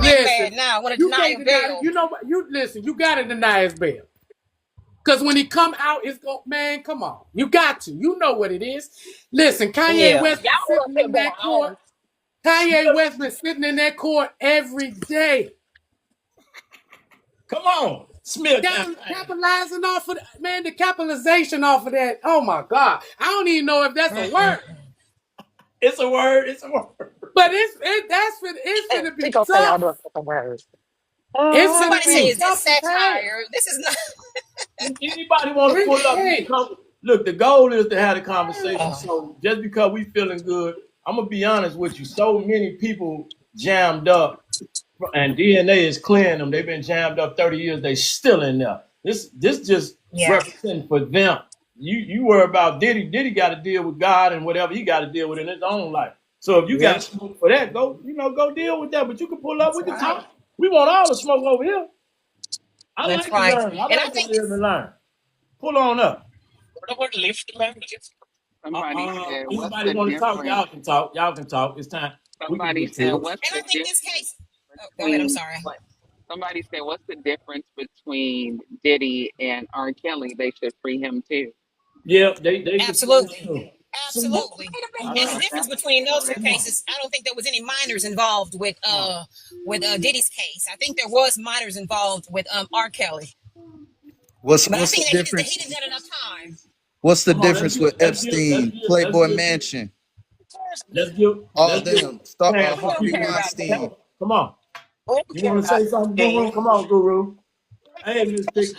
big listen, bad now. I want to you deny can't him deny it. bail. You know what? You listen. You got to deny his bail. Because when he come out, it's going, man, come on. You got to. You know what it is. Listen, Kanye Yeah. West been Y'all up sitting here in going that court. on. Kanye West been sitting in that court every day. Come on, smear campaign. Capitalizing off of that. Man, the capitalization off of that. Oh, my God. I don't even know if that's a word. It's a word. It's a word. But it's gonna They be gonna say all tough. those fucking words. It's gonna Somebody say, be is this tough as hell. satire? This is not. Anybody want to pull up? Hey, Look, the goal is to have a conversation. Oh, So just because we feeling good, I'm gonna be honest with you. So many people jammed up, and DNA is clearing them. They've been jammed up 30 years. They still in there. This just yeah. representing for them. You worry about Diddy. Diddy got to deal with God and whatever he got to deal with in his own life. So if you Yeah. got smoke for that, go deal with that. But you can pull up. That's We can right. talk. We want all the smoke over here. I That's like to right. learn. I And I like to think live this. and learn. Pull on up. What about lift members? Somebody said, "What's Anybody the want to talk? difference?" Y'all can talk. Y'all can talk. It's time. We can Somebody get said, to it. "What's And the I think this difference case. Oh, go ahead. I'm between?" sorry. Somebody said, "What's the difference between Diddy and R. Kelly? They should free him too." Yeah, they should finish Absolutely. too. See, Absolutely. Wait a And minute. the Uh-huh. difference That's between those two interesting. cases, I don't think there was any minors involved come on. with Diddy's case. I think there was minors involved with R. Kelly, What's but I what's the think that he difference? didn't get enough time. What's the Come on. Let's difference give. with Let's give. Let's Epstein, give. Let's Playboy give. Mansion, Let's give. all Let's of give. them? Chance We to don't Harvey care speak. about that. Weinstein. Come on. We don't You care want to about say something, Guru? Epstein. Come on, Guru. Hey, Miss Pick.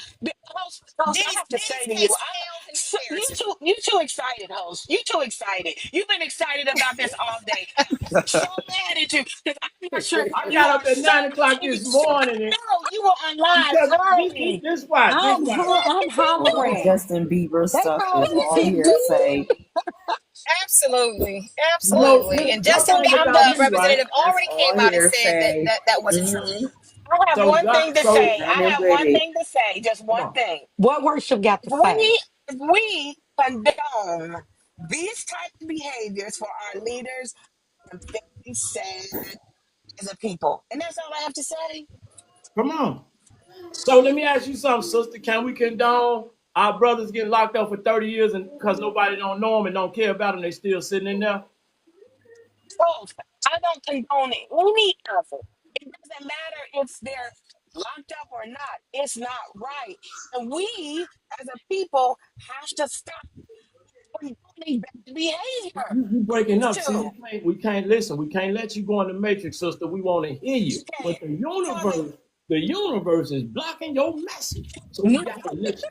Host, I have to Diddy's say to you, case pales in you comparison. too excited, host. You too excited. You've been excited about this all day. I'm so mad at you because I'm not sure I you got are up at so 9 o'clock this morning and no. You were on live because early. this why this why. I'm All that hollering. Justin Bieber They stuff called is me all Big B. hearsay. Absolutely, No, absolutely. And One Justin thing talking I'm Bieber, about gonna me, right? representative, That's already all came out and said hearsay. that wasn't true. Mm-hmm. I have So one God, thing to so say. Run I it have with one it. thing to say. Just come one on. thing. What worship got to say? If we condone these type of behaviors for our leaders, I'm very sad as a people. And that's all I have to say. Come on. So let me ask you something, sister. Can we condone our brothers getting locked up for 30 years and because nobody don't know them and don't care about them, they still sitting in there? Folks, I don't condone any of it. It doesn't matter if they're locked up or not. It's not right. And we, as a people, have to stop condoning bad behavior. You breaking up. See, To we can't listen. We can't let you go in the matrix, sister. We want to hear you. okay. But the Father, universe is blocking your message. So we no, got to let you.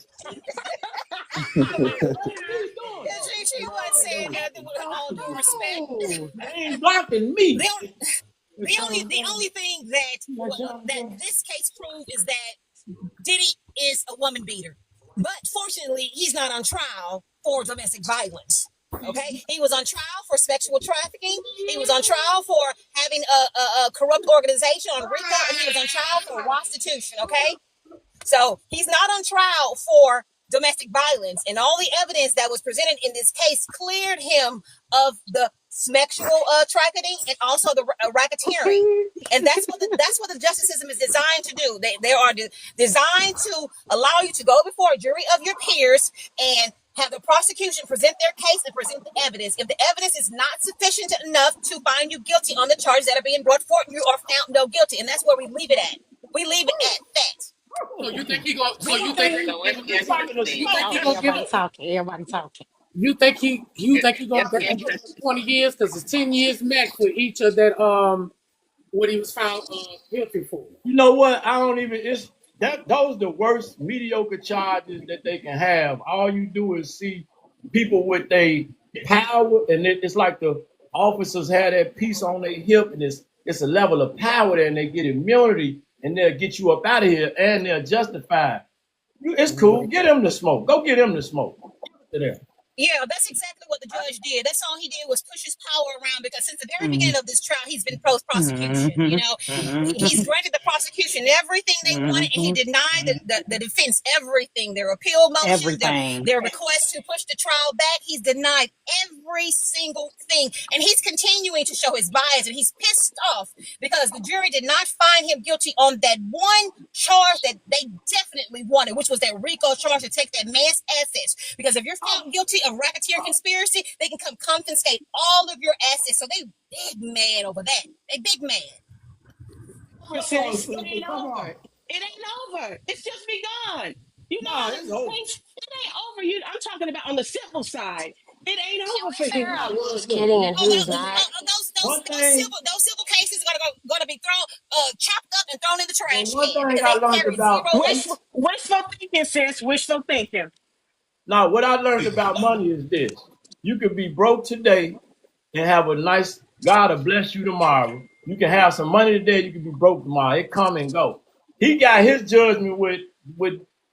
What are you doing? Yeah, she wasn't saying nothing with all due respect. Oh, They ain't blocking me. The only, the only thing that this case proved is that Diddy is a woman beater. But fortunately, he's not on trial for domestic violence. Okay, he was on trial for sexual trafficking. He was on trial for having a corrupt organization on RICO, and he was on trial for prostitution. Okay, so he's not on trial for domestic violence, and all the evidence that was presented in this case cleared him of the sexual trafficking and also the racketeering. And that's what the justice system is designed to do. They are designed to allow you to go before a jury of your peers and have the prosecution present their case and present the evidence. If the evidence is not sufficient enough to find you guilty on the charges that are being brought forth, you are found no guilty, and that's where we leave it at. We leave it at that. So you think he going? So We you don't. think So he it's gonna give him? interesting. You think he gonna give everybody him? talking. Everybody talking. You think he gonna It's get interesting. 20 years? Because it's 10 years max for each of that. What he was found guilty for. You know what? I don't even. It's that. Those the worst mediocre charges that they can have. All you do is see people with their power, and it's like the officers have that piece on their hip, and it's a level of power there, and they get immunity, and they'll get you up out of here, and they'll justify. It's cool. Get him the smoke. Go get him the smoke. To them. Yeah, that's exactly what the judge did. That's all he did was push his power around because since the very beginning of this trial, he's been pro prosecution. You know, he's granted the prosecution everything they wanted, and he denied the defense everything. Their appeal motions, Everything. their request to push the trial back, he's denied every single thing. And he's continuing to show his bias, and he's pissed off because the jury did not find him guilty on that one charge that they definitely wanted, which was that RICO charge to take that man's assets. Because if you're found guilty of racketeer conspiracy, they can come confiscate all of your assets. So they big mad over that. They big mad. Come on, Sis, it sister. ain't Come over. on. It ain't over. It's just begun. You know Nah, how it's this over. things, it ain't over. I'm talking about on the civil side. It ain't Can over we for figure him. out who's Look, kidding and who's not? one thing, Those civil cases are gonna be chopped up and thrown in the well, trash one can thing because I they learned carry about, zero weight. Wishful thinking, sis. Wishful thinking. now what I learned about money is this. You could be broke today and have a nice, God will bless you tomorrow. You can have some money today, you can be broke tomorrow. It come and go. He got his judgment with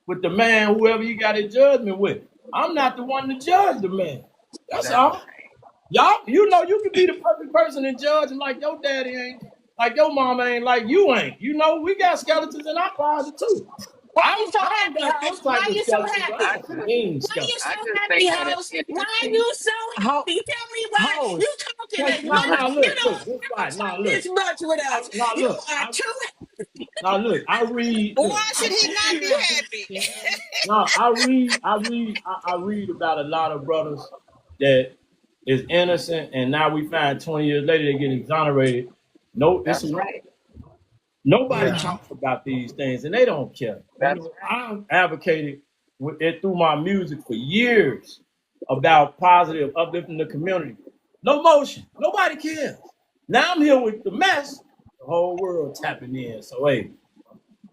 with the man, whoever he got his judgment with. I'm not the one to judge the man. That's That's all. right. Y'all, you know, you can be the perfect person and judge, and like your daddy ain't, like your mama ain't, like you ain't. You know, we got skeletons in our closet too. Why I you don't, so I don't happy, got them host? type Why of you so skeletons, but I I happy? got some just mean Why you skeletons. so I just happy, think that it's host? Why interesting. you so Ho- happy? Tell me why. You host. talking Cause as now, much. now You look, don't this ever right. Now talk look, this much with us. now You look, are too. now look. I read. Look, Why should he not be happy? now I read about a lot of brothers that is innocent, and now we find 20 years later they get exonerated. No, it's That's a right. nobody Yeah, talks about these things, and they don't care. You that's know, right. I've advocated with it through my music for years about positive, uplifting the community. No motion. Nobody cares. Now I'm here with the mess. The whole world tapping in. So hey,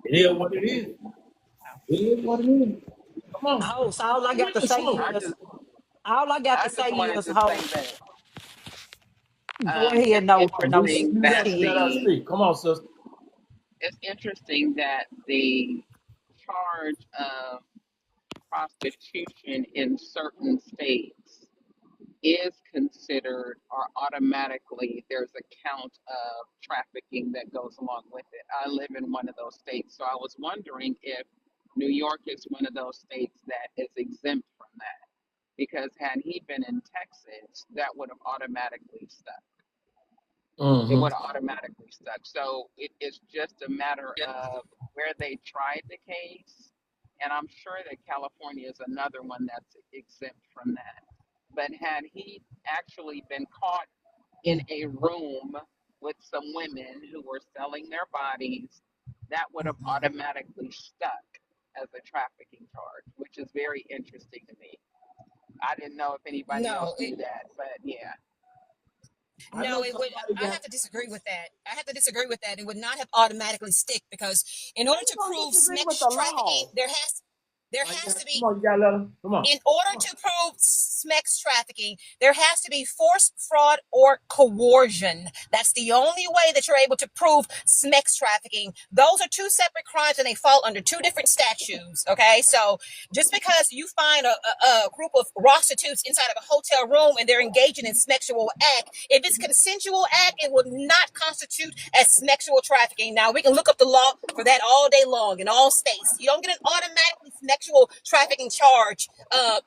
it is what it is. It is what it is. Come on. Host. All I Win got to the say song. I is, just all I got I to say just wanted is, to say host. that Go ahead, it's no You, interesting you that let us tea. speak. Come on, sister. the charge of prostitution in certain states is considered or automatically there's a count of trafficking that goes along with it. I live in one of those states, so I was wondering if New York is one of those states that is exempt from that. Because had he been in Texas, that would have automatically stuck. It Mm-hmm. would have automatically stuck. So it is just a matter of where they tried the case. And I'm sure that California is another one that's exempt from that. But had he actually been caught in a room with some women who were selling their bodies, that would have automatically stuck as a trafficking charge, which is very interesting to me. I didn't know if anybody else No, knew that, but yeah. I know no, it would. somebody I got. have to disagree with that. I have to disagree with that. It would not have automatically stick because in order How you to gonna prove disagree with sex the trafficking, law? there I has got. to Come be on, you gotta let them. Come on. in order to prove sex trafficking, there has to be force, fraud, or coercion. That's the only way that you're able to prove sex trafficking. Those are two separate crimes and they fall under two different statutes. Okay, so just because you find a group of prostitutes inside of a hotel room and they're engaging in sexual act, if it's consensual act, it will not constitute as sexual trafficking. Now we can look up the law for that all day long in all states. You don't get an automatically sexual trafficking charge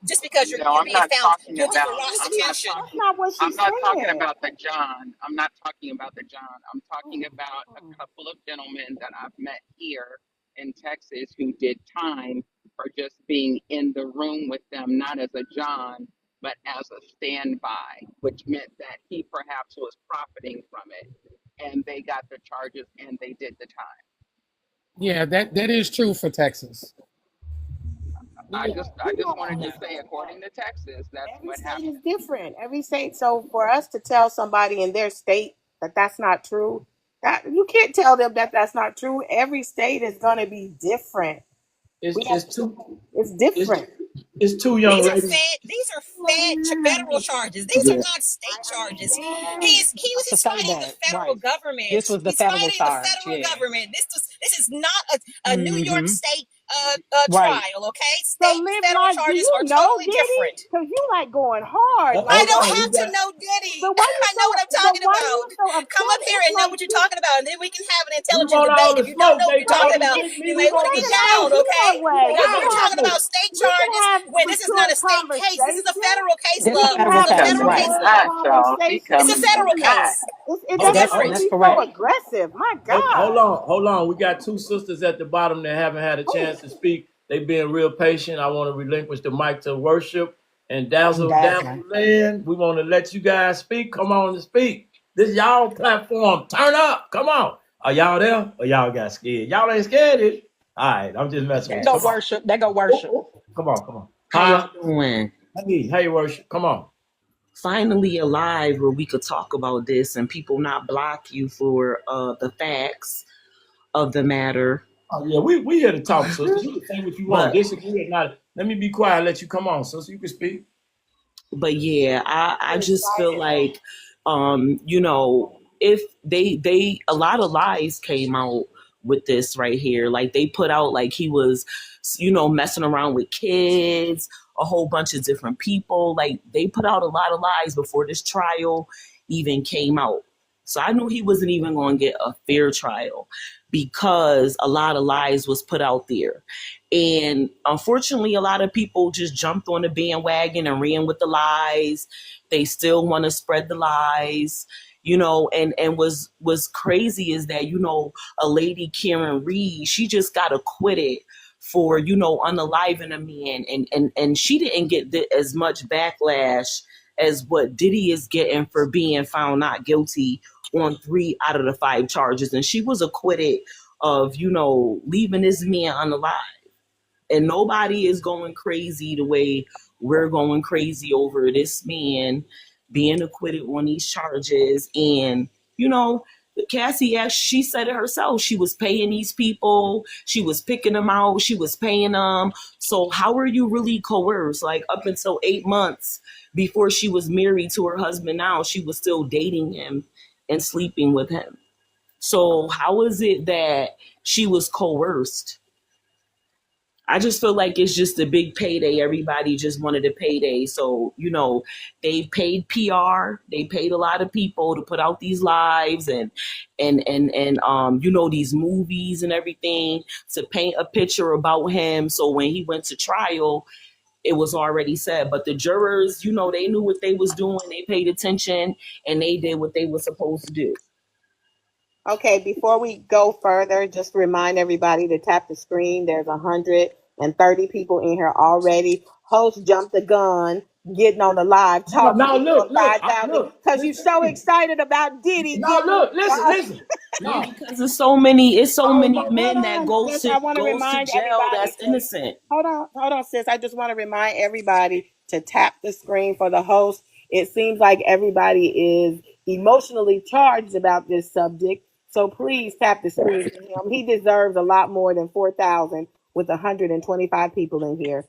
just because No, you're I'm being not found talking guilty for about. I'm not prostitution. That's talking. not what she I'm not talking said. about the John. I'm not talking about the John. I'm talking about a couple of gentlemen that I've met here in Texas who did time for just being in the room with them, not as a John, but as a standby, which meant that he perhaps was profiting from it, and they got the charges and they did the time. Yeah, that is true for Texas. I Yeah, just I You just gotta wanted to say, understand according to Texas, that's every what state is happened. different. Every state. So for us to tell somebody in their state that that's not true, that you can't tell them that that's not true. Every state is gonna be different. it's We have, it's two it's it's different. it's two young ladies. These are federal charges. These are Yeah. not state I charges. understand. To He's say fighting the that, federal right? This government. was the He's federal fighting the charge. federal Yeah. government. This is not a New York Mm-hmm. State Right. trial. Okay, So state and live federal life. Do charges you are know totally Diddy? different. Cause you like going hard. I Hold Like, don't on, we have to got. know Diddy. but why you I so? know what I'm But talking why you about. so Come upset? up here It's and know like what you're you. talking about, and then we can have an We intelligent want all debate. the If you don't smoke. know what They you're talking talking It's, about, against it's, me. you We may it want to want get the ain't gotta down, smoke. be okay? that way. We want Because We all we're can the have talking smoke. about state we can charges have where this is not mature a state case. This is a conversation. federal case, This We love. can federal This is have a case, federal right? case, mature coming love. hot, y'all. He It's conversation. a coming in federal Please, hot. case. it It's Oh, doesn't that's have different. to that's be so correct. aggressive. My Hold God. on, hold on. We got two sisters at the bottom that haven't had a Oh, chance to speak. They being real patient. I want to relinquish the mic to worship and And dazzle, dazzle dazzling. land. We want to let you guys speak. Come on and speak. This y'all platform. Turn up. Come on. Are y'all there? Or y'all got scared? Y'all ain't scared, is it? All right, I'm just messing They with you. go Come on. worship. They go Oh, worship. oh. Come on, come on. How y'all Huh? doing? Hey, worship. Come on. Finally alive where we could talk about this and people not block you for the facts of the matter. Oh yeah, we here to talk, sister. You can say what you want. But Disagree or not. Let me be quiet. Let you come on, sister. You can speak. but yeah, I I'm just feel excited. like you know, if they a lot of lies came out with this right here. Like they put out like he was, you know, messing around with kids, a whole bunch of different people. Like they put out a lot of lies before this trial even came out. So I knew he wasn't even going to get a fair trial because a lot of lies was put out there. And unfortunately, a lot of people just jumped on the bandwagon and ran with the lies. They still want to spread the lies, you know, and was crazy is that, you know, a lady, Karen Reed, she just got acquitted for, you know, unaliving a man. And she didn't get as much backlash as what Diddy is getting for being found not guilty on 3 out of the 5 charges. And she was acquitted of, you know, leaving this man unalive, and nobody is going crazy the way we're going crazy over this man being acquitted on these charges. And you know, Cassie, she said it herself, she was paying these people, she was picking them out, she was paying them. So how are you really coerced? Like up until 8 months before she was married to her husband, now she was still dating him and sleeping with him. So how is it that she was coerced? I just feel like it's just a big payday. Everybody just wanted a payday. So, you know, they paid PR, they paid a lot of people to put out these lives and you know, these movies and everything to paint a picture about him. So when he went to trial, it was already said. But the jurors, you know, they knew what they was doing, they paid attention and they did what they were supposed to do. Okay, before we go further, just remind everybody to tap the screen. There's 130 people in here already. Host jumped the gun, getting on the live, No, talking, no, getting on look, 5,000 look. because you're Listen so to me. excited about Diddy No, getting. look, listen. Yeah, No. because it's so Oh many my Hold men that on, sis. I want to goes to remind jail everybody that's to innocent. hold on, sis. I just want to remind everybody to tap the screen for the host. It seems like everybody is emotionally charged about this subject, so please tap the screen for him. He deserves a lot more than 4,000 with 125 people in here.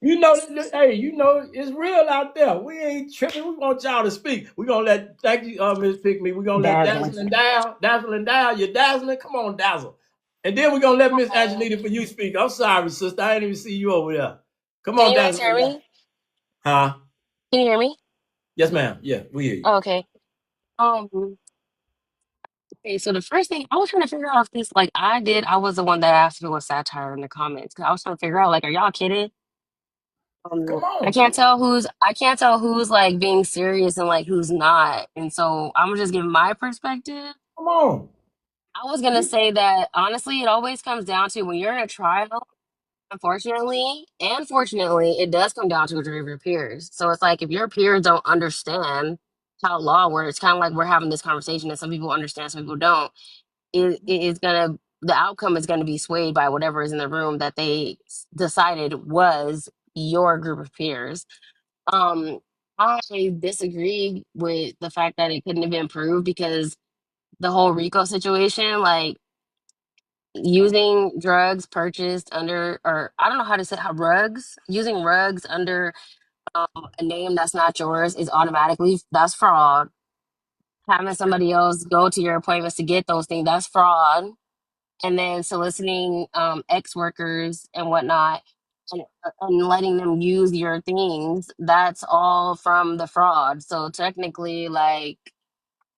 You know, hey, you know, it's real out there. We ain't tripping. We want y'all to speak. We're gonna let thank you, Miss Pick Me. We're gonna let Dazzling. Dazzle and Dial. You're dazzling. Come on, Dazzle. And then we're gonna let Miss Angelita for you speak. I'm sorry, sister. I didn't even see you over there. Come Can on, you guys Dazzle hear and Dial. me? Huh? Can you hear me? Yes, ma'am. Yeah, we hear you. Oh, okay. Okay, so the first thing I was trying to figure out if this, like I did, I was the one that asked if it was satire in the comments. 'Cause I was trying to figure out, like, are y'all kidding? Come I on. can't tell who's like being serious and like who's not. And so I'm just giving my perspective. Come on. I was gonna say that honestly, it always comes down to when you're in a trial. Unfortunately, and fortunately, it does come down to a jury of your peers. So it's like if your peers don't understand how law works, it's kind of like we're having this conversation and some people understand, some people don't. It is gonna the outcome is gonna be swayed by whatever is in the room that they decided was your group of peers. Um, I disagree with the fact that it couldn't have been proved because the whole RICO situation, like using drugs purchased under, or I don't know how to say how rugs, using rugs under a name that's not yours is automatically that's fraud. Having somebody else go to your appointments to get those things, that's fraud. and then soliciting ex workers and whatnot, and letting them use your things. That's all from the fraud. So technically, like,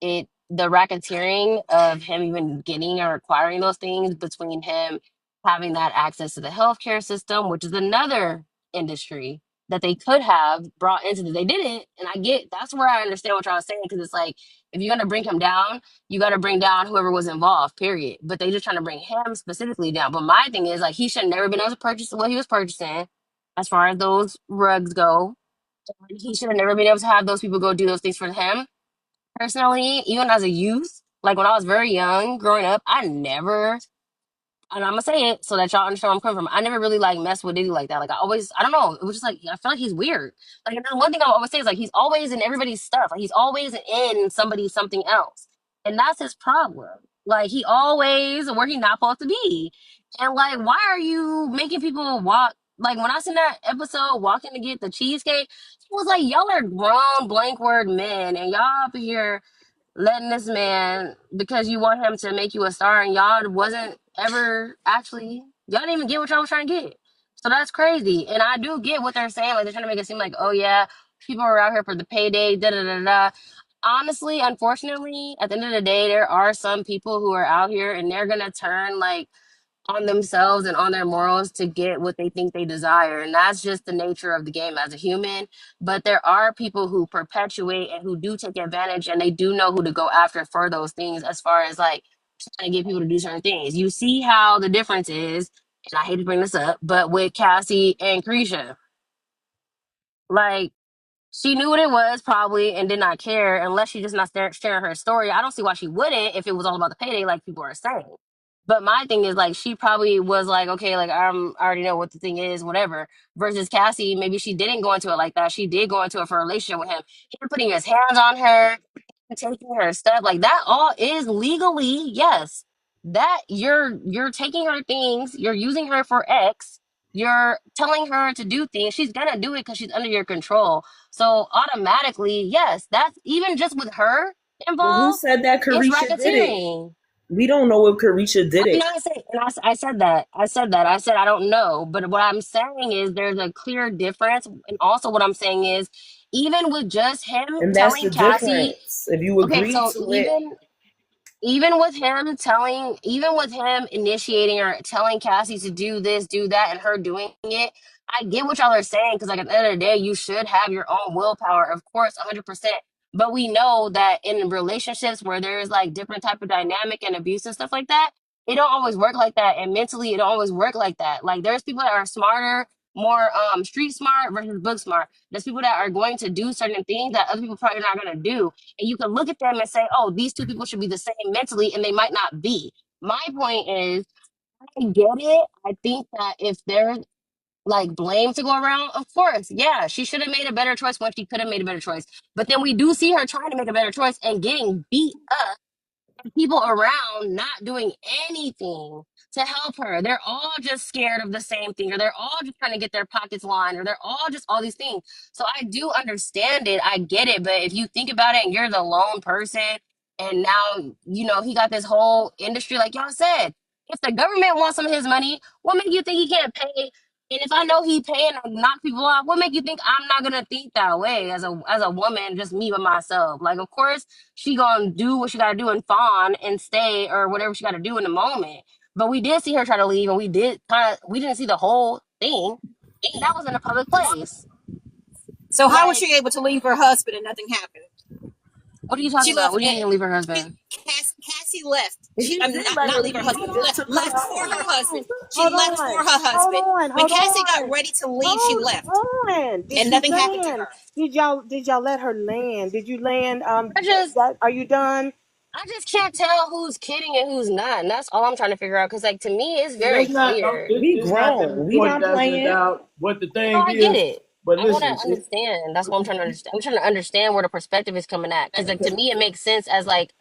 it the racketeering of him even getting or acquiring those things, between him having that access to the healthcare system, which is another industry that they could have brought into this. They didn't, and I get that's where I understand what y'all saying, because it's like, if you're gonna bring him down, you got to bring down whoever was involved. Period. But they just trying to bring him specifically down. But my thing is, like, he should never been able to purchase what he was purchasing, as far as those rugs go. He should have never been able to have those people go do those things for him. Personally, even as a youth, like when I was very young, growing up, I never, and I'm gonna say it so that y'all understand where I'm coming from. I never really like messed with Diddy like that. Like, I always, I don't know, it was just like, I feel like he's weird. Like, and then one thing I always say is, like, he's always in everybody's stuff. Like, he's always in somebody's something else, and that's his problem. Like, he always where he not supposed to be, and like, why are you making people walk? Like, when I seen that episode, walking to get the cheesecake, it was like, y'all are grown blank word men, and y'all up here letting this man, because you want him to make you a star, and y'all wasn't ever actually, y'all didn't even get what y'all was trying to get. So that's crazy. And I do get what they're saying. Like, they're trying to make it seem like, oh yeah, people are out here for the payday, da da da da. Honestly, unfortunately, at the end of the day, there are some people who are out here and they're gonna turn, like, on themselves and on their morals to get what they think they desire. And that's just the nature of the game as a human. But there are people who perpetuate and who do take advantage, and they do know who to go after for those things, as far as like trying to get people to do certain things. You see how the difference is, and I hate to bring this up, but with Cassie and Krisha, like, she knew what it was probably and did not care, unless she just not sharing her story. I don't see why she wouldn't if it was all about the payday, like people are saying. But my thing is, like, she probably was like, okay, like, I already know what the thing is, whatever. Versus Cassie, maybe she didn't go into it like that. She did go into it for a relationship with him. Him putting his hands on her, taking her stuff, like that all is legally, yes. That you're taking her things, you're using her for X, you're telling her to do things. She's gonna do it because she's under your control. So automatically, yes, that's even just with her But who involved, said that it's Carisha did it? racketeering. We don't know if Carisha did I know it. I said, and I said that. I said that. I said I don't know, but what I'm saying is there's a clear difference, and also what I'm saying is, even with just him And that's telling the Cassie, difference. If you okay, agree so to it, even with him initiating or telling Cassie to do this, do that, and her doing it, I get what y'all are saying, because, like, at the end of the day, you should have your own willpower, of course, 100%. But we know that in relationships where there's like different type of dynamic and abuse and stuff like that, it don't always work like that, and mentally, it don't always work like that. Like, there's people that are smarter, more street smart versus book smart. There's people that are going to do certain things that other people probably not going to do, and you can look at them and say, oh, these two people should be the same mentally, and they might not be. My point is, I get it. I think that if there's like blame to go around, of course, yeah, she should have made a better choice when she could have made a better choice. But then we do see her trying to make a better choice and getting beat up, people around not doing anything to help her. They're all just scared of the same thing, or they're all just trying to get their pockets lined, or they're all just all these things. So I do understand it. I get it. But if you think about it and you're the lone person, and now, he got this whole industry, like y'all said, if the government wants some of his money, what make you think he can't pay? And if I know he paying to knock people off, what make you think I'm not gonna think that way as a woman, just me by myself? Like, of course, she gonna do what she gotta do and fawn and stay or whatever she gotta do in the moment. But we did see her try to leave, and we didn't see the whole thing. And that was in a public place. So how was Like, she able to leave her husband and nothing happened? what are you talking She about? left. What do you mean leave her husband? Cassie left. She he did let not her leave her leave. He husband. just took her Left for home. her husband. She Hold left for on. her Hold husband. on. When Hold Cassie got on. ready to leave, she Hold left, on. Did and she nothing happened to land? her. Did y'all let her land? Did you land? I just Are you done? I just can't tell who's kidding and who's not, and that's all I'm trying to figure out. Because, like, to me, it's very It's not. clear. We It's not that grown. We important not as in playing. doubt. What the No, thing I get is, it. but I want listen, to understand. That's what I'm trying to understand. I'm trying to understand where the perspective is coming at. Because, like, to me, it makes sense as, like,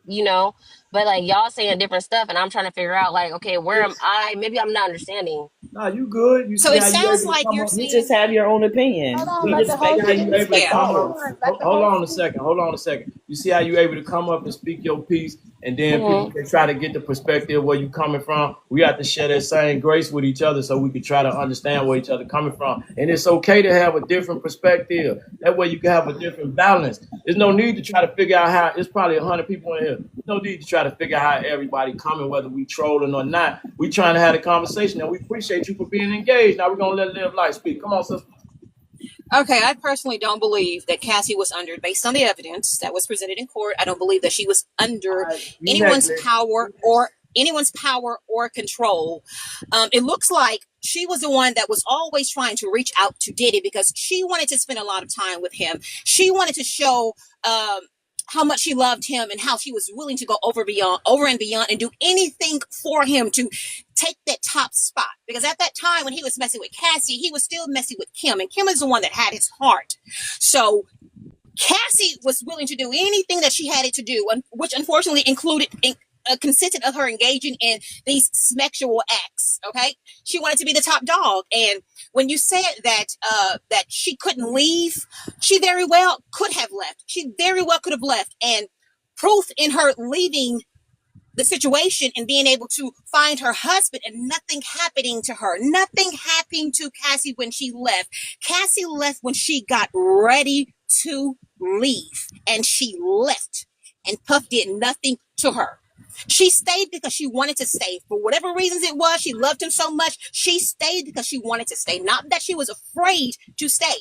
you know. But like y'all saying different stuff, and I'm trying to figure out like, okay, where am I? Maybe I'm not understanding. Nah, you good. You So see it how you sounds able to like come you're up? You saying, just have your own Hold opinion. on, We let the You see host respect how your you speak. able to yeah. come perspective. Hold up? on, let the Hold host on a speak. second. Hold on a second. You see how you able to come up and speak your piece, and then people Hmm. can try to get the perspective where you coming from. We have to share that same grace with each other so we can try to understand where each other coming from. And it's okay to have a different perspective. That way you can have a different balance. There's no need to try to figure out how. It's probably 100 people in here. There's no need to try to figure out how everybody coming, whether we trolling or not. We trying to have a conversation, and we appreciate you for being engaged. Now we're gonna let Live Life speak. Come on, sister. Okay, I personally don't believe that Cassie was under, based on the evidence that was presented in court. I don't believe that she was under All right, you next, anyone's Liz. power or control. It looks like she was the one that was always trying to reach out to Diddy because she wanted to spend a lot of time with him. She wanted to show how much she loved him and how she was willing to go over and beyond, and do anything for him to take that top spot. Because at that time, when he was messing with Cassie, he was still messing with Kim, and Kim is the one that had his heart. So Cassie was willing to do anything that she had it to do, which unfortunately consisted of her engaging in these sexual acts. Okay, she wanted to be the top dog, and when you said that she couldn't leave, she very well could have left. She very well could have left, and proof in her leaving the situation and being able to find her husband and nothing happening to her. Nothing happened to Cassie when she left. Cassie left when she got ready to leave, and she left. And Puff did nothing to her. She stayed because she wanted to stay. For whatever reasons it was, she loved him so much. She stayed because she wanted to stay, not that she was afraid to stay.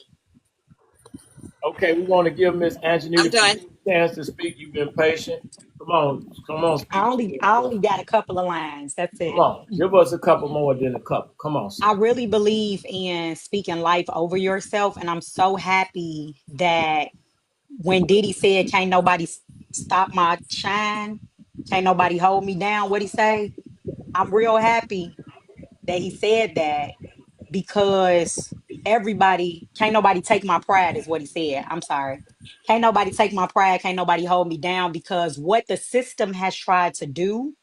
Okay, we want to give Miss I'm Anjanita done. a chance to speak. You've been patient. Come on, I speak. only I only got a couple of lines. That's Come it. on, give us a couple more than a couple. Come on, I sis. really believe in speaking life over yourself, and I'm so happy that when Diddy said, "Can't nobody stop my shine, can't nobody hold me down," what he say? I'm real happy that he said that because everybody can't nobody take my pride is what he said. I'm sorry. Can't nobody take my pride, can't nobody hold me down because what the system has tried to do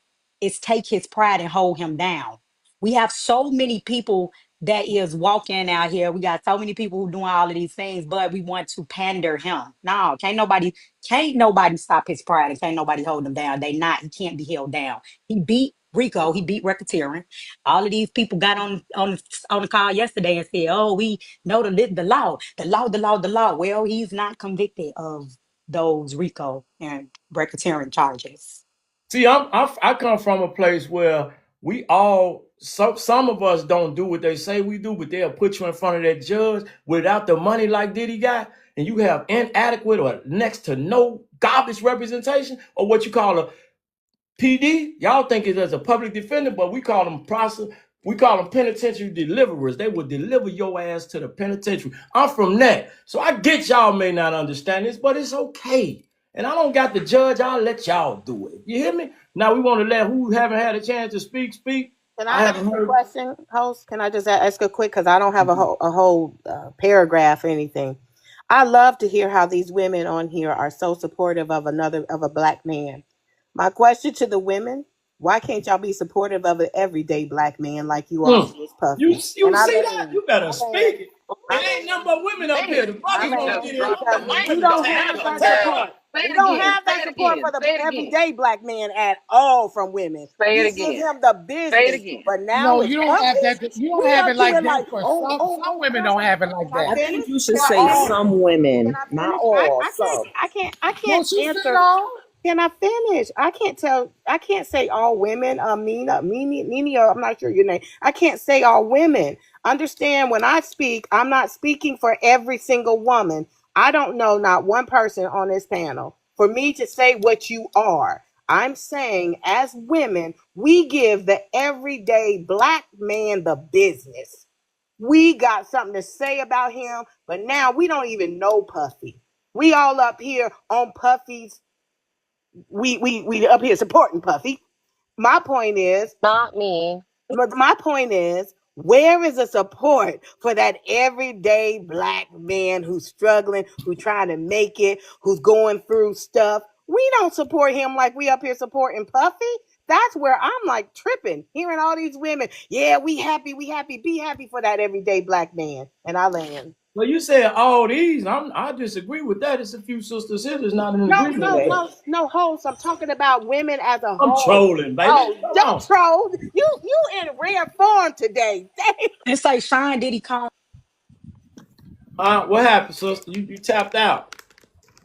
is take his pride and hold him down. We have so many people that is walking out here. We got so many people who doing all of these things, but we want to pander him. No, can't nobody stop his pride and can't nobody hold him down. They not, he can't be held down. He beat Rico, he beat racketeering. All of these people got on the call yesterday and said, "Oh, we know the law, the law, the law, the law." Well, he's not convicted of those RICO and racketeering charges. See, I come from a place where we all some of us don't do what they say we do, but they'll put you in front of that judge without the money like Diddy got, and you have inadequate or next to no garbage representation, or what you call a PD. Y'all think it as a public defender, but we call them penitentiary deliverers. They will deliver your ass to the penitentiary. I'm from that. So I get y'all may not understand this, but it's okay. And I don't got the judge. I'll let y'all do it. You hear me? Now we want to let who haven't had a chance to speak. Can I I ask haven't a heard. question, host? Can I just ask a quick? Because I don't have a whole paragraph or anything. I love to hear how these women on here are so supportive of a black man. My question to the women: why can't y'all be supportive of an everyday black man like you all Mm. is You Puffy? you And I see that? land, You better I speak land, it. I It ain't land, nothing but women up Say here. it. The I brothers want to land get in. Drop I'm the because letting the mic. you women don't Don't talk. have ever, that girl. support. Say You it don't again. have Say that it support again. for the Say it again. everyday black man at all from women. Say it We give again. him the Say it business, again. but now No, it's you don't have Puffy. that. You We don't have up it like here that. like, For oh, some, oh, some oh. women don't have it like Can I I that. finish? think you should Can I say finish? some Can women, I not finish? all, I can't. some. I can't Well, she said answer. all. Can I finish? I can't tell. I can't say all women. Mina. I'm not sure your name. I can't say all women. Understand when I speak, I'm not speaking for every single woman. I don't know not one person on this panel. For me to say what you are, I'm saying as women, we give the everyday black man the business. We got something to say about him, but now we don't even know Puffy. We all up here on Puffy's we up here supporting Puffy. My point is, Not me. my point is, where is the support for that everyday black man who's struggling, who's trying to make it, who's going through stuff? We don't support him like we up here supporting Puffy. That's where I'm like tripping, hearing all these women. Yeah, we happy, be happy for that everyday black man. And I land. Well, you said all these. I disagree with that. It's a few sisters here that's not in agreement with that. No, host. I'm talking about women as a I'm whole. trolling, baby. Oh, don't troll. You in rare form today. It's like Sean Diddy Combs. What happened, sister? You tapped out.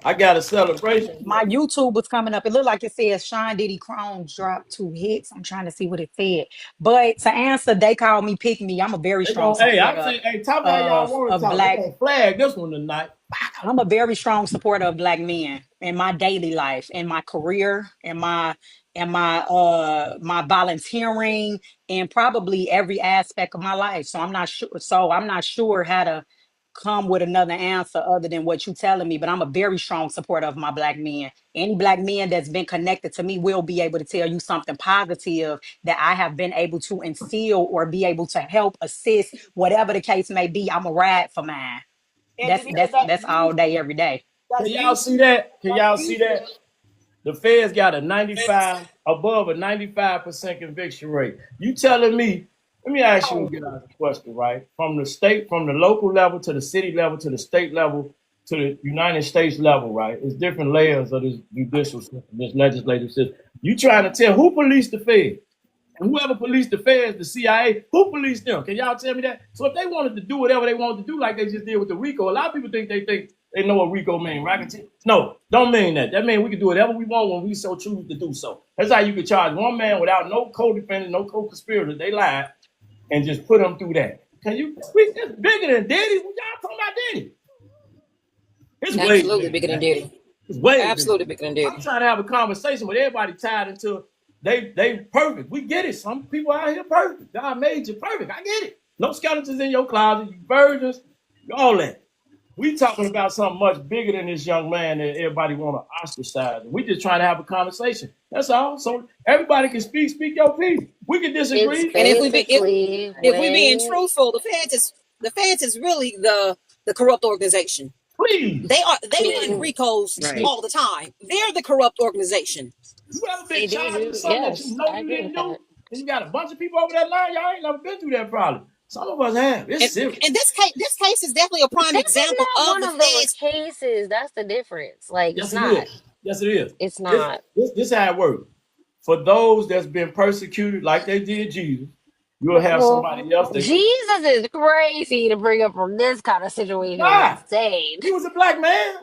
I got a celebration. My YouTube was coming up. It looked like it says Sean Diddy Combs dropped 2 hits. I'm trying to see what it said. But to answer, they called me pick me. I'm a very strong Hey, supporter tell me how y'all want to of talk. black. They're gonna flag this one tonight. I'm a very strong supporter of black men in my daily life, in my career, in my volunteering, and probably every aspect of my life. So I'm not sure how to come with another answer other than what you're telling me, but I'm a very strong supporter of my black men. Any black man that's been connected to me will be able to tell you something positive that I have been able to instill or be able to help assist, whatever the case may be. I'm a ride for mine. That's all day, every day. Can y'all see that? Can y'all see that? The Feds got above a 95% conviction rate. You telling me, let me ask you a question, right? From the local level to the city level to the state level to the United States level, right? It's different layers of this judicial system, this legislative system. You trying to tell who policed the Feds? And whoever policed the Feds, the CIA, who policed them? Can y'all tell me that? So if they wanted to do whatever they wanted to do, like they just did with the RICO, a lot of people think they know what RICO means, right? No, don't mean that. That means we can do whatever we want when we so choose to do so. That's how you can charge one man without no co-defendant, no co-conspirator. They lied and just put them through that. It's bigger than Diddy. What y'all talking about Diddy? It's absolutely bigger than Diddy. It's way absolutely bigger than Diddy. I'm trying to have a conversation with everybody tied into they perfect. We get it. Some people out here perfect. God made you perfect. I get it. No skeletons in your closet, you virgins, all that. We talking about something much bigger than this young man that everybody want to ostracize. We just trying to have a conversation. That's all. So everybody can speak your piece. We can disagree. And if we being truthful, the feds is really the corrupt organization. Please. They run RICOs all the time. They're the corrupt organization. You ever been charged with something that you know you didn't do? And you got a bunch of people over that line. Y'all ain't never been through that problem. Some of us have. It's serious. And this case is definitely a prime example of one the of those feds. cases. That's the difference. Like yes, it's not. Yes, it is. It's not. This how it works. For those that's been persecuted like they did Jesus, you'll have somebody else. Jesus is crazy to bring up from this kind of situation. Why? Insane. He was a black man.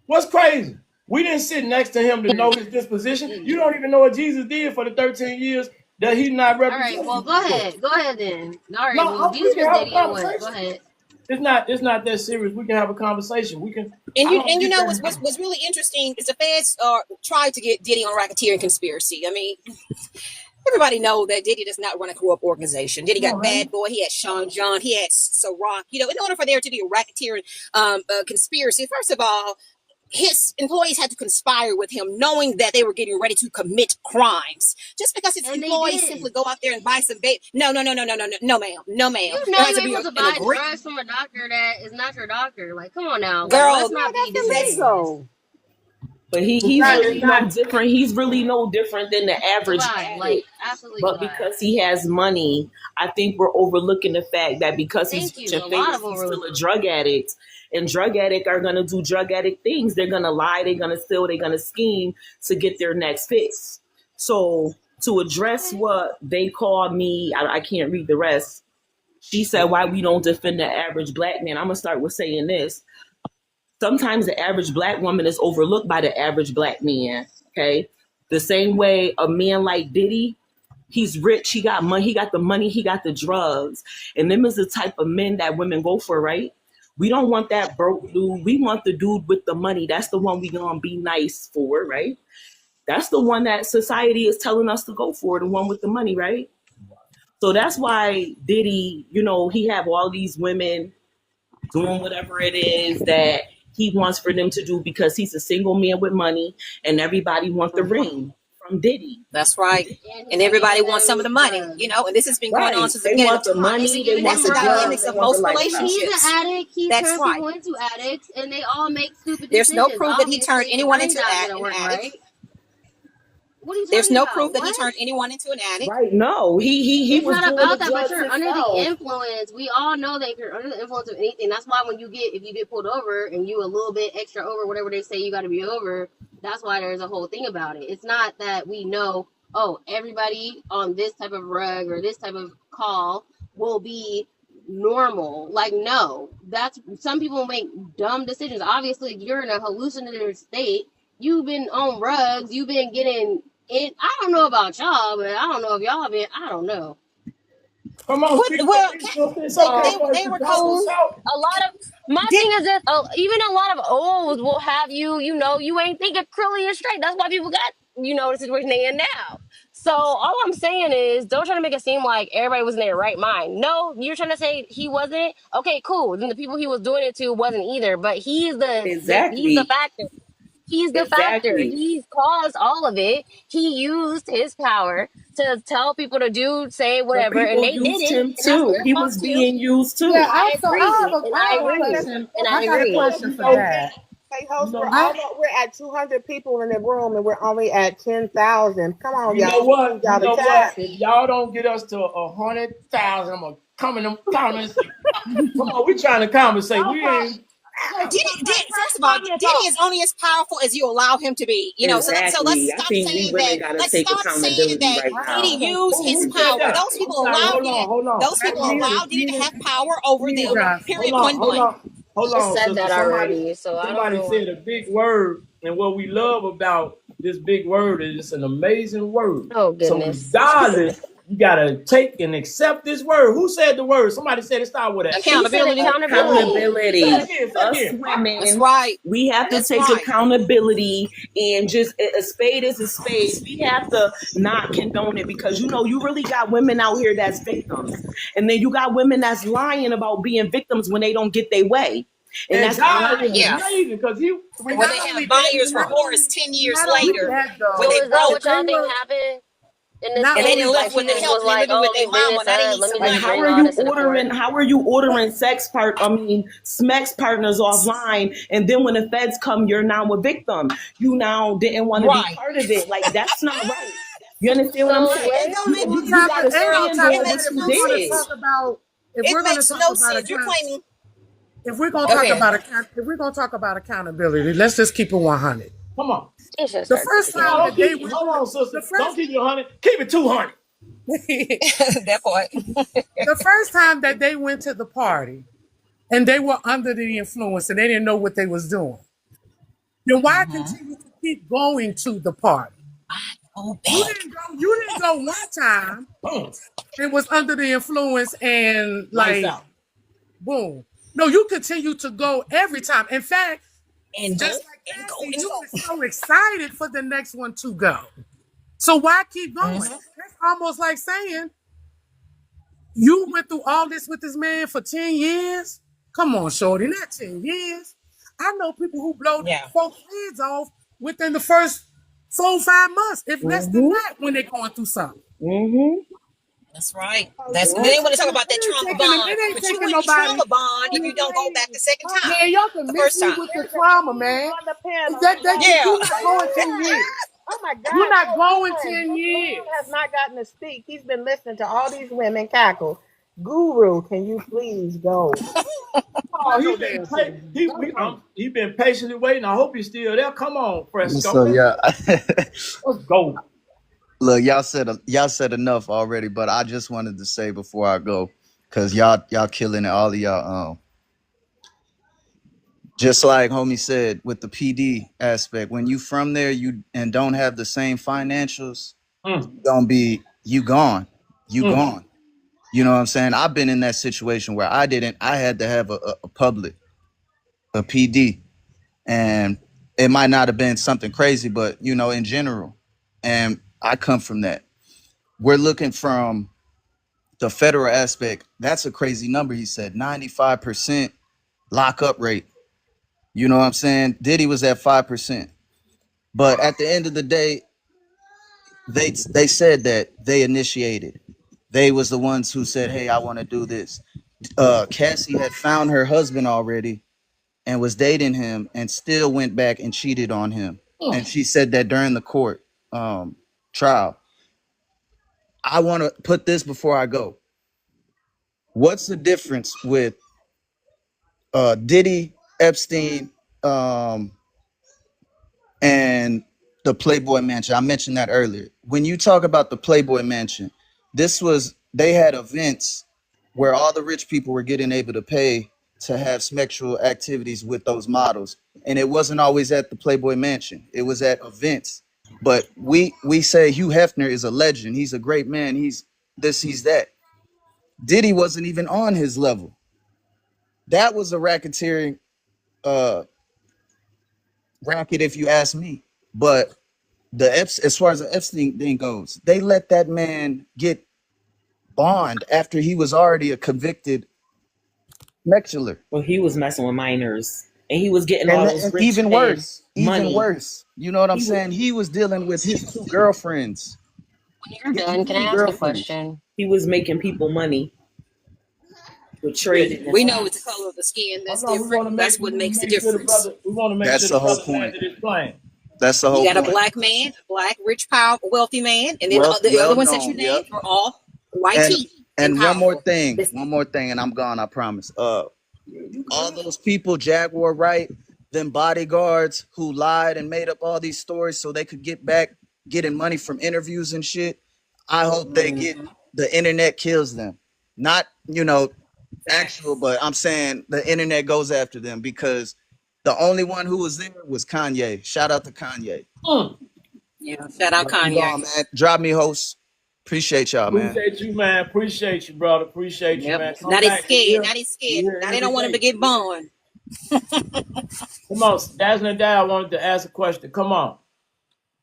What's crazy? We didn't sit next to him to know his disposition. You don't even know what Jesus did for the 13 years that he's not representing. All right, well, go ahead. Go ahead then. All right, well, Jesus did anyway. Go ahead. It's not that serious. We can have a conversation. We can. And you know what's really interesting is the feds tried to get Diddy on racketeering conspiracy. I mean, everybody know that Diddy does not run a corrupt organization. Diddy got Bad Boy. He had Sean John. He had Ciroc. You know, in order for there to be a racketeering conspiracy, first of all, his employees had to conspire with him, knowing that they were getting ready to commit crimes. Just because his employees simply go out there and buy some bait. No, ma'am. You know you're able to buy drugs from a doctor that is not your doctor. Like, come on now. Girl, let's not be illegal. But he's really no different. He's really no different than the average addict. Like, absolutely. But because he has money, I think we're overlooking the fact that because he's such a famous, he's still a drug addict. And drug addicts are going to do drug addict things. They're going to lie. They're going to steal. They're going to scheme to get their next fix. So to address what they called me, I can't read the rest. She said, why we don't defend the average black man. I'm going to start with saying this. Sometimes the average black woman is overlooked by the average black man. Okay. The same way a man like Diddy, he's rich. He got money. He got the money. He got the drugs. And them is the type of men that women go for, right? We don't want that broke dude. We want the dude with the money. That's the one we gonna be nice for, right? That's the one that society is telling us to go for, the one with the money, right? So that's why Diddy, he have all these women doing whatever it is that he wants for them to do because he's a single man with money and everybody wants the ring. from Diddy. That's right. And everybody wants some of the money, you know, and this has been going on Right. since the They beginning want of the time. money, they That's want the the drugs, dynamics they of want the most lifestyle. He's an relationships. addict. He That's turns right. people into addicts, and they all make stupid There's no decisions. proof that he turned Obviously, the anyone money's into not gonna an work addict. right. What are you There's talking no about? proof that he What? turned anyone into an addict. Right? No, he It's was not doing the about that, but drugs you're under the himself. influence. We all know that if you're under the influence of anything, that's why when if you get pulled over and you a little bit extra over whatever they say you got to be over, that's why there's a whole thing about it. It's not that we know, oh, everybody on this type of rug or this type of call will be normal. Like, no, that's some people make dumb decisions. Obviously, you're in a hallucinatory state. You've been on rugs. You've been getting it. I don't know about y'all, but I don't know if y'all been. I don't know. Come on, speak Well, it's okay for us they to were talk. cool. A lot of my Did thing is that even a lot of O's will have you, you ain't thinking clearly and straight. That's why people got, the situation they in now. So all I'm saying is, don't try to make it seem like everybody was in their right mind. No, you're trying to say he wasn't. Okay, cool. Then the people he was doing it to wasn't either. But he's the Exactly. factor. He's the factor. Exactly. He's caused all of it. He used his power to tell people to do, say, But whatever, and people they did used it, him and that's too. their He fault was too. being used Yeah, too. I agree, and I I have a agree, question. and I I got a agree. question for that. Hey, host, You know, we're at 200 people in the room, and we're only at 10,000. Come on, you know y'all. what? Y'all You to know what? chat. If y'all don't get us to 100,000, I'm gonna come in them comments. Come on, we trying to conversate. We ain't. First of all, Diddy is only as powerful as you allow him to be. You know, so let's Exactly. I stop think we saying really that. gotta Let's take stop saying accountability that right Diddy now. used his Who said power. that? Those people I'm sorry. allowed Hold him. on. Hold on. Those people allowed Diddy to Even, have power over them. Josh. Hold Period. on. Point Hold blank. on. Hold I on, said sister. that already, so I don't Somebody know. said a big word, and what we love about this big word is it's an amazing word. Oh So goodness. regardless, you gotta take and accept this word. Who said the word? Somebody said it started with an He A. said Accountability. accountability. Say it Accountability. again. Say it Us again. That's women, right. we have to That's take right. accountability and just a spade is a spade. We have to not condone it because you really got women out here that's victims. And then you got women that's lying about being victims when they don't get their way. And And that's God is Yeah. lies. amazing because he. We When not they only have that, buyer's remorse 10 years not only later, that when though. they So is that broke If what they y'all think were happened in this not and they only didn't case? that, Like left she with the just help was and they like, living with "Oh, their they did mama. this. Now they need Let me some Like just money. how bring are all you this into court." ordering sex smex partners offline and then when the feds come you're now a victim. You now didn't want to be Right. part of it. Like that's not right. You understand what I'm So saying? It when don't You make you, on you top got of to girl, stand top it on of what that, makes if you no we're going to did. talk sense. about if It we're going to makes talk no about sense. You're account claiming. if we're going to Go talk ahead. about account if we're going to talk about accountability, let's just keep it 100. Come on. she should The start first taking time No, it. don't that they keep. went Hold to on, sister. the Don't first keep it 100. Keep it 200. That part. the first time that they went to the party and they were under the influence and they didn't know what they was doing, then why continue to keep going to the party? Go You back. didn't go. You didn't go one time Boom. and was under the influence and Lights like out. boom. No, you continue to go every time. In fact, And go just like and go Fancy, and you go. were so excited for the next one to go. So why keep going? Mhm. That's almost like saying you went through all this with this man for 10 years. Come on, Shorty, not 10 years. I know people who blow Yeah. folks' heads off within the first 4 or 5 months, if less than Mm-hmm. that, when they're going through something. Mm-hmm. That's right. Host, That's It then ain't they want to talk taking, about that trauma bond, it ain't but you taking wouldn't nobody. trauma bond if you don't go back the second time, Man, y'all can the miss first me time. with the there's a trauma, queen man. on the panel. That Y'all, Yeah. you're not going 10 years. oh my You're God, not no, going Lauren. 10 Lauren years. has not gotten to speak. He's been listening to all these women cackle. Guru, can you please go? Oh, Not he no been damn 10 years. he been patiently waiting. I hope he's still there. Come on, Fresco. So yeah, Let's go. look, y'all said enough already, but I just wanted to say before I go, cause y'all killing it, all of y'all. Just like homie said with the PD aspect, when you from there, you and don't have the same financials, Mm, you gonna be you mm, gone. You know what I'm saying? I've been in that situation where I had to have a public, a PD, and it might not have been something crazy, but in general, and I come from that. We're looking from the federal aspect. That's a crazy number. He said 95% lockup rate. You know what I'm saying? Diddy was at 5%. But at the end of the day, they said that they initiated. They was the ones who said, "Hey, I want to do this." Cassie had found her husband already and was dating him, and still went back and cheated on him. And she said that during the court trial. I want to put this before I go. What's the difference with Diddy, Epstein, um, and the Playboy Mansion? I mentioned that earlier. When you talk about the Playboy Mansion, they had events where all the rich people were getting able to pay to have sexual activities with those models, and it wasn't always at the Playboy Mansion. It was at events. But we say Hugh Hefner is a legend. He's a great man. He's this. He's that. Diddy wasn't even on his level. That was a racketeering uh, racket, if you ask me. But as far as the Epstein thing goes, they let that man get bond after he was already a convicted sexualer. Well, he was messing with minors, and he was getting all those And rich even men worse, even money. worse. You know what I'm He was saying? He was dealing with his two girlfriends. When you're His done, can two I ask a girlfriends. question? he was making people money with Yeah, trading and We know it's the stuff. color of the skin I that's know we different. want to That's make what makes the difference. we want to make That's sure the the whole brother point. landed his plane. That's the You whole got a point. black man, a black, rich, powerful, wealthy man, and then Well, the other well ones that you known. Yep. named were all white And teeth and powerful. This- one more thing, and I'm gone. I promise. All those people, Jaguar Wright, them bodyguards who lied and made up all these stories so they could get back getting money from interviews and shit. I hope they get Mhm. the internet kills them. Not, actual, Facts. but I'm saying the internet goes after them because the only one who was there was Kanye. Shout out to Kanye. Mm. Yeah. Shout out I'm Kanye. gone, man. Drop me, host. Appreciate y'all, man. Appreciate you, man. Appreciate you, brother. Appreciate you, Yep. man. Come Now they back. scared. Now they We scared. here Now they every don't want him to day. get bond. Come on, Dazzling Dad wanted to ask a question. Come on.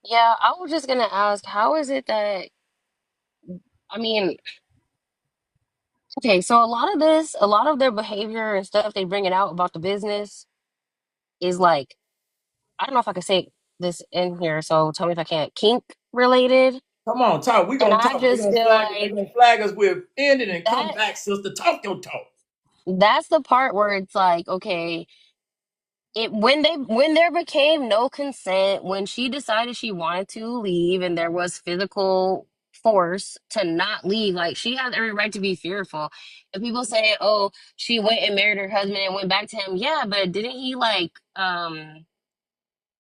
Yeah, I was just gonna ask, how is it that, I mean, okay, so a lot of this, a lot of their behavior and stuff they bring it out about the business is like, I don't know if I can say this in here, so tell me if I can't, kink related. Come on, talk. We And gonna I talk. They just gonna feel flag it. They like gonna flag us with ending and come that back, sister. Talk your talk. that's the part where it's like, okay, it when there became no consent, when she decided she wanted to leave and there was physical force to not leave, like she has every right to be fearful. And people say, oh, she went and married her husband and went back to him. Yeah, but didn't he like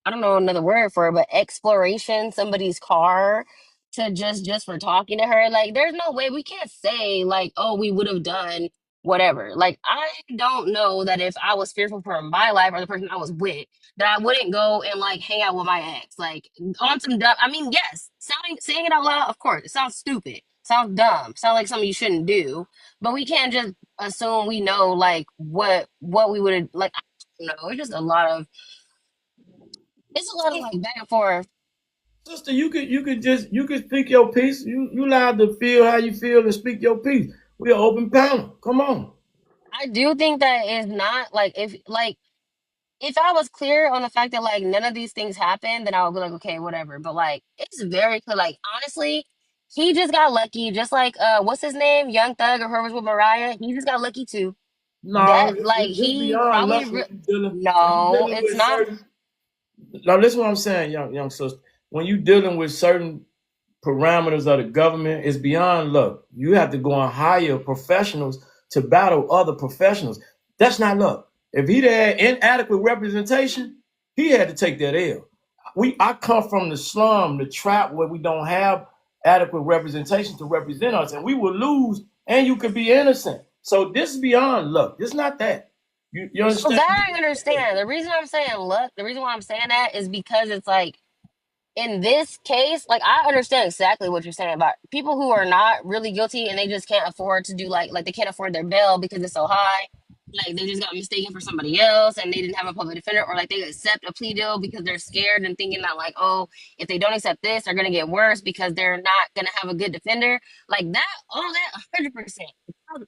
I don't know another word for it, but exploration somebody's car to just for talking to her? Like there's no way we can't say like, oh, we would have done whatever. Like I don't know that if I was fearful for my life or the person I was with, that I wouldn't go and like hang out with my ex. Like on some dumb, I mean, yes, saying it out loud, of course, it sounds stupid. Sounds dumb. Sounds like something you shouldn't do. But we can't just assume we know like what we would have like I don't know. It's just a lot of it's a lot of like back and forth. Sister, you could speak your piece. You allowed to feel how you feel and speak your piece. We are open panel. Come on. I do think that is not like if I was clear on the fact that like none of these things happened, then I would be like, okay, whatever. But like it's very clear. Like honestly, he just got lucky. Just like what's his name, Young Thug or whoever's with Mariah, he just got lucky too. No, That like it's he beyond probably luck when you no, dealing it's with not. certain. Now, listen what I'm saying, young sister. When you dealing with certain parameters of the government, it's beyond luck. You have to go and hire professionals to battle other professionals. That's not luck. If he had inadequate representation, he had to take that L. I come from the slum, the trap where we don't have adequate representation to represent us, and we will lose, and you could be innocent. So this is beyond luck. It's not that. You No, understand? that I understand. The reason I'm saying luck, the reason why I'm saying that is because it's like in this case, like I understand exactly what you're saying about people who are not really guilty and they just can't afford to do like they can't afford their bail because it's so high. Like they just got mistaken for somebody else and they didn't have a public defender, or like they accept a plea deal because they're scared and thinking that like, oh, if they don't accept this, they're gonna get worse because they're not gonna have a good defender. Like that, all that, 100%,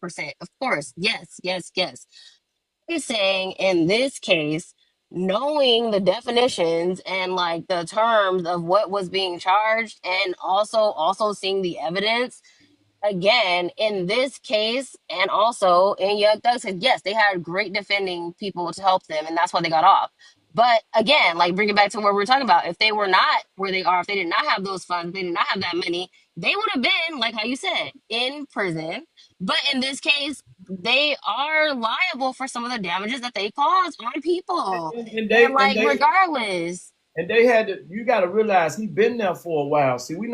100%, of course, yes, yes, yes. He's saying in this case, knowing the definitions and like the terms of what was being charged, and also seeing the evidence again in this case, and also in Young Thug said yes, they had great defending people to help them, and that's why they got off. But again, like bring it back to what we were talking about. If they were not where they are, if they did not have those funds, if they did not have that money, they would have been, like how you said, in prison. But in this case, they are liable for some of the damages that they caused on people. And And they and like they regardless, and they had to. You got to realize he been there for a while. See, we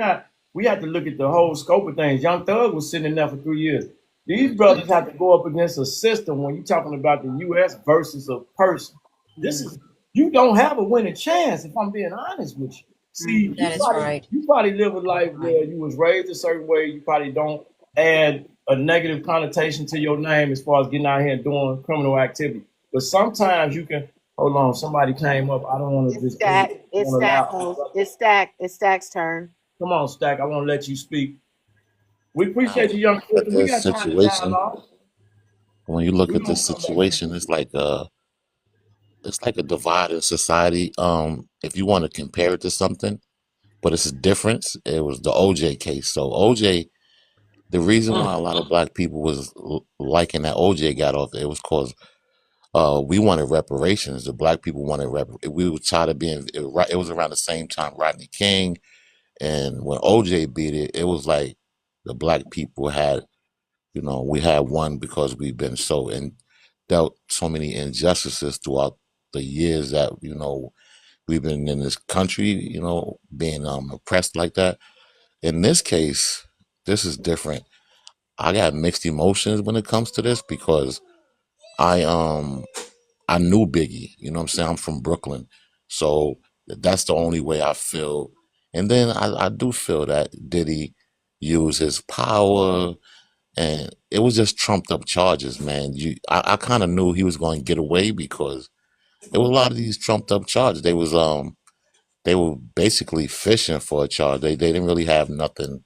have to look at the whole scope of things. Young Thug was sitting there for 3 years. These brothers have to go up against a system when you're talking about the U.S. versus a person. This is you don't have a winning chance if I'm being honest with you. See, that is right. you probably live a life where you was raised a certain way. You probably don't add a negative connotation to your name as far as getting out here and doing criminal activity. But sometimes you can hold on. Somebody came up. I don't want to It's just Stack. It's want to Stack. allow. It's Stack. It's Stack's turn. Come on, Stack. I want to let you speak. We appreciate Now, you, young at sister. We this got time to situation, dialogue. when you look We're at gonna this come back to situation, it's like a divide in society. If you want to compare it to something, but it's a difference. It was the OJ case. So OJ, the reason why a lot of black people was liking that OJ got off, it was cause we wanted reparations. The black people wanted we were tired of being it was around the same time Rodney King, and when OJ beat it, it was like the black people had, we had won because we've been so and dealt so many injustices throughout the years that we've been in this country, being oppressed like that. In this case, this is different. I got mixed emotions when it comes to this because I um I knew Biggie. You know what I'm saying? I'm from Brooklyn. So that's the only way I feel. And then I do feel that Diddy used his power, and it was just trumped up charges, man. I kind of knew he was going to get away because there was a lot of these trumped up charges. They were basically fishing for a charge. They didn't really have nothing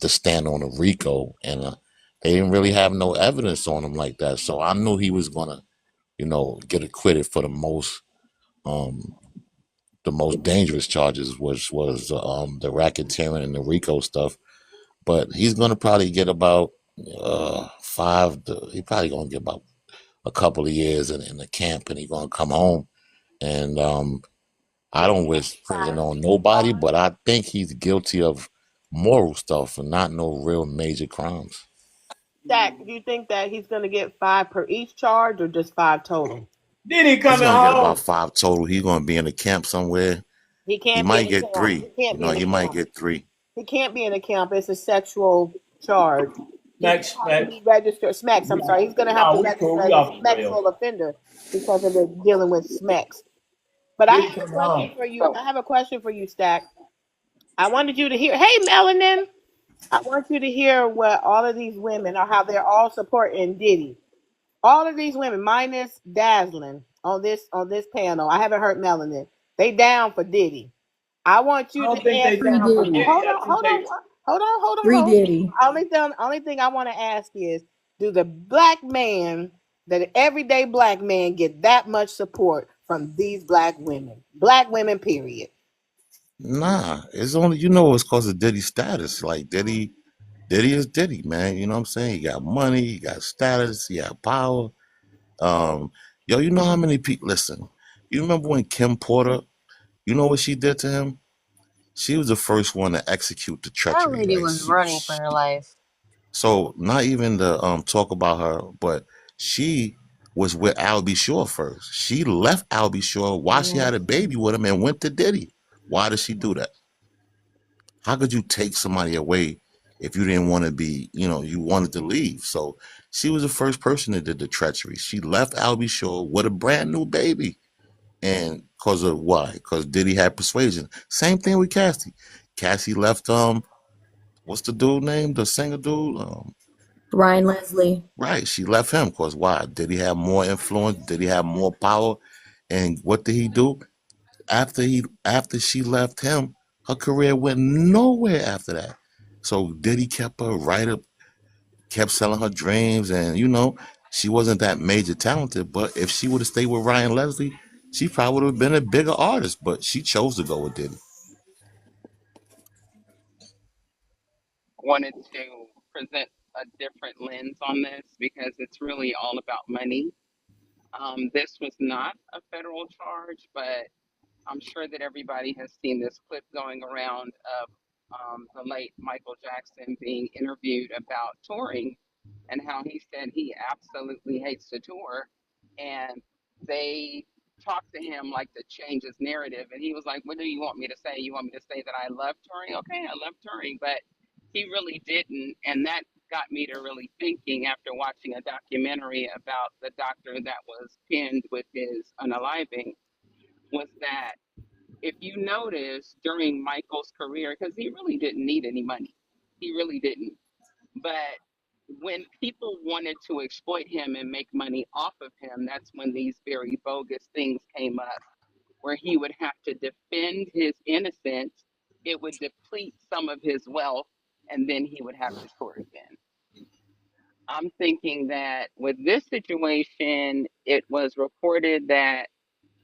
to stand on a RICO, and they didn't really have no evidence on him like that. So I knew he was gonna, get acquitted for um the most dangerous charges, was the racketeering and the RICO stuff. But he's gonna probably get about he probably gonna get about a couple of years in the camp, and he's gonna come home. And I don't wish prison on nobody, but I think he's guilty of moral stuff and not no real major crimes. Stack. Do you think that he's going to get 5 per each charge or just 5 total? Did he He's coming gonna get about home? 5 total. He's gonna be in a camp somewhere. He He can't be in might a get camp. He 3. can't be in a He might camp. get 3. He can't be in a camp. It's a sexual charge. He's going Smack, to have to smack. be registered. Smacks. I'm sorry. He's going to have to No, we cool. register We as a off the rail. sexual offender because of the dealing with smacks. But I Did he have a coming question home? for you. I have a question for you, Stack. I wanted you to hear. Hey, Melanin. I want you to hear what all of these women are, how they're all supporting Diddy. All of these women, minus Dazzling, on this panel. I haven't heard Melanin. They down for Diddy. I want I you don't to think they answer. Free down for Diddy. Diddy. Hold I on, think hold on, they Free hold. Diddy. Only thing I want to ask is, do the black man, the everyday black man, get that much support from these black women? Black women, period. Nah, it's only it's cause of Diddy status. Like Diddy is Diddy, man. You know what I'm saying? He got money, he got status, he got power. Um, yo, you know how many people? Listen, you remember when Kim Porter? You know what she did to him? She was the first one to execute the That treachery, lady right? was running for her life. So not even to talk about her, but she was with Albie Shore first. She left Albie Shore while she Mhm. had a baby with him and went to Diddy. Why did she do that? How could you take somebody away if you didn't want to be, you wanted to leave? So she was the first person that did the treachery. She left Albie Shore with a brand new baby. And because of why? Because Diddy had persuasion. Same thing with Cassie. Cassie left what's the dude name? The singer dude? Ryan Leslie. Right. She left him because why? Did he have more influence? Did he have more power? And what did he do? After she left him, her career went nowhere after that. So Diddy kept her right up, kept selling her dreams, and she wasn't that major talented. But if she would have stayed with Ryan Leslie, she probably would have been a bigger artist, but she chose to go with Diddy. Wanted to present a different lens on this because it's really all about money. This was not a federal charge, but I'm sure that everybody has seen this clip going around of the late Michael Jackson being interviewed about touring and how he said he absolutely hates to tour. And they talked to him like to change his narrative. And he was like, what do you want me to say? You want me to say that I love touring? Okay, I love touring. But he really didn't. And that got me to really thinking after watching a documentary about the doctor that was pinned with his unaliving was that if you notice during Michael's career, because he really didn't need any money, he really didn't. But when people wanted to exploit him and make money off of him, that's when these very bogus things came up, where he would have to defend his innocence. It would deplete some of his wealth, and then he would have to tour again. I'm thinking that with this situation, it was reported that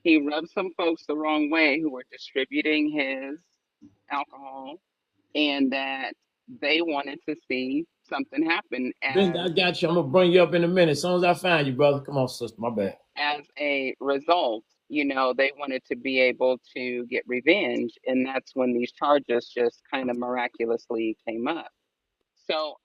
he rubbed some folks the wrong way who were distributing his alcohol and that they wanted to see something happen Ben, I got you. I'm gonna bring you up in a minute. As soon as I find you, brother. Come on, sister. My bad. as a result. They wanted to be able to get revenge, and that's when these charges just kind of miraculously came up. So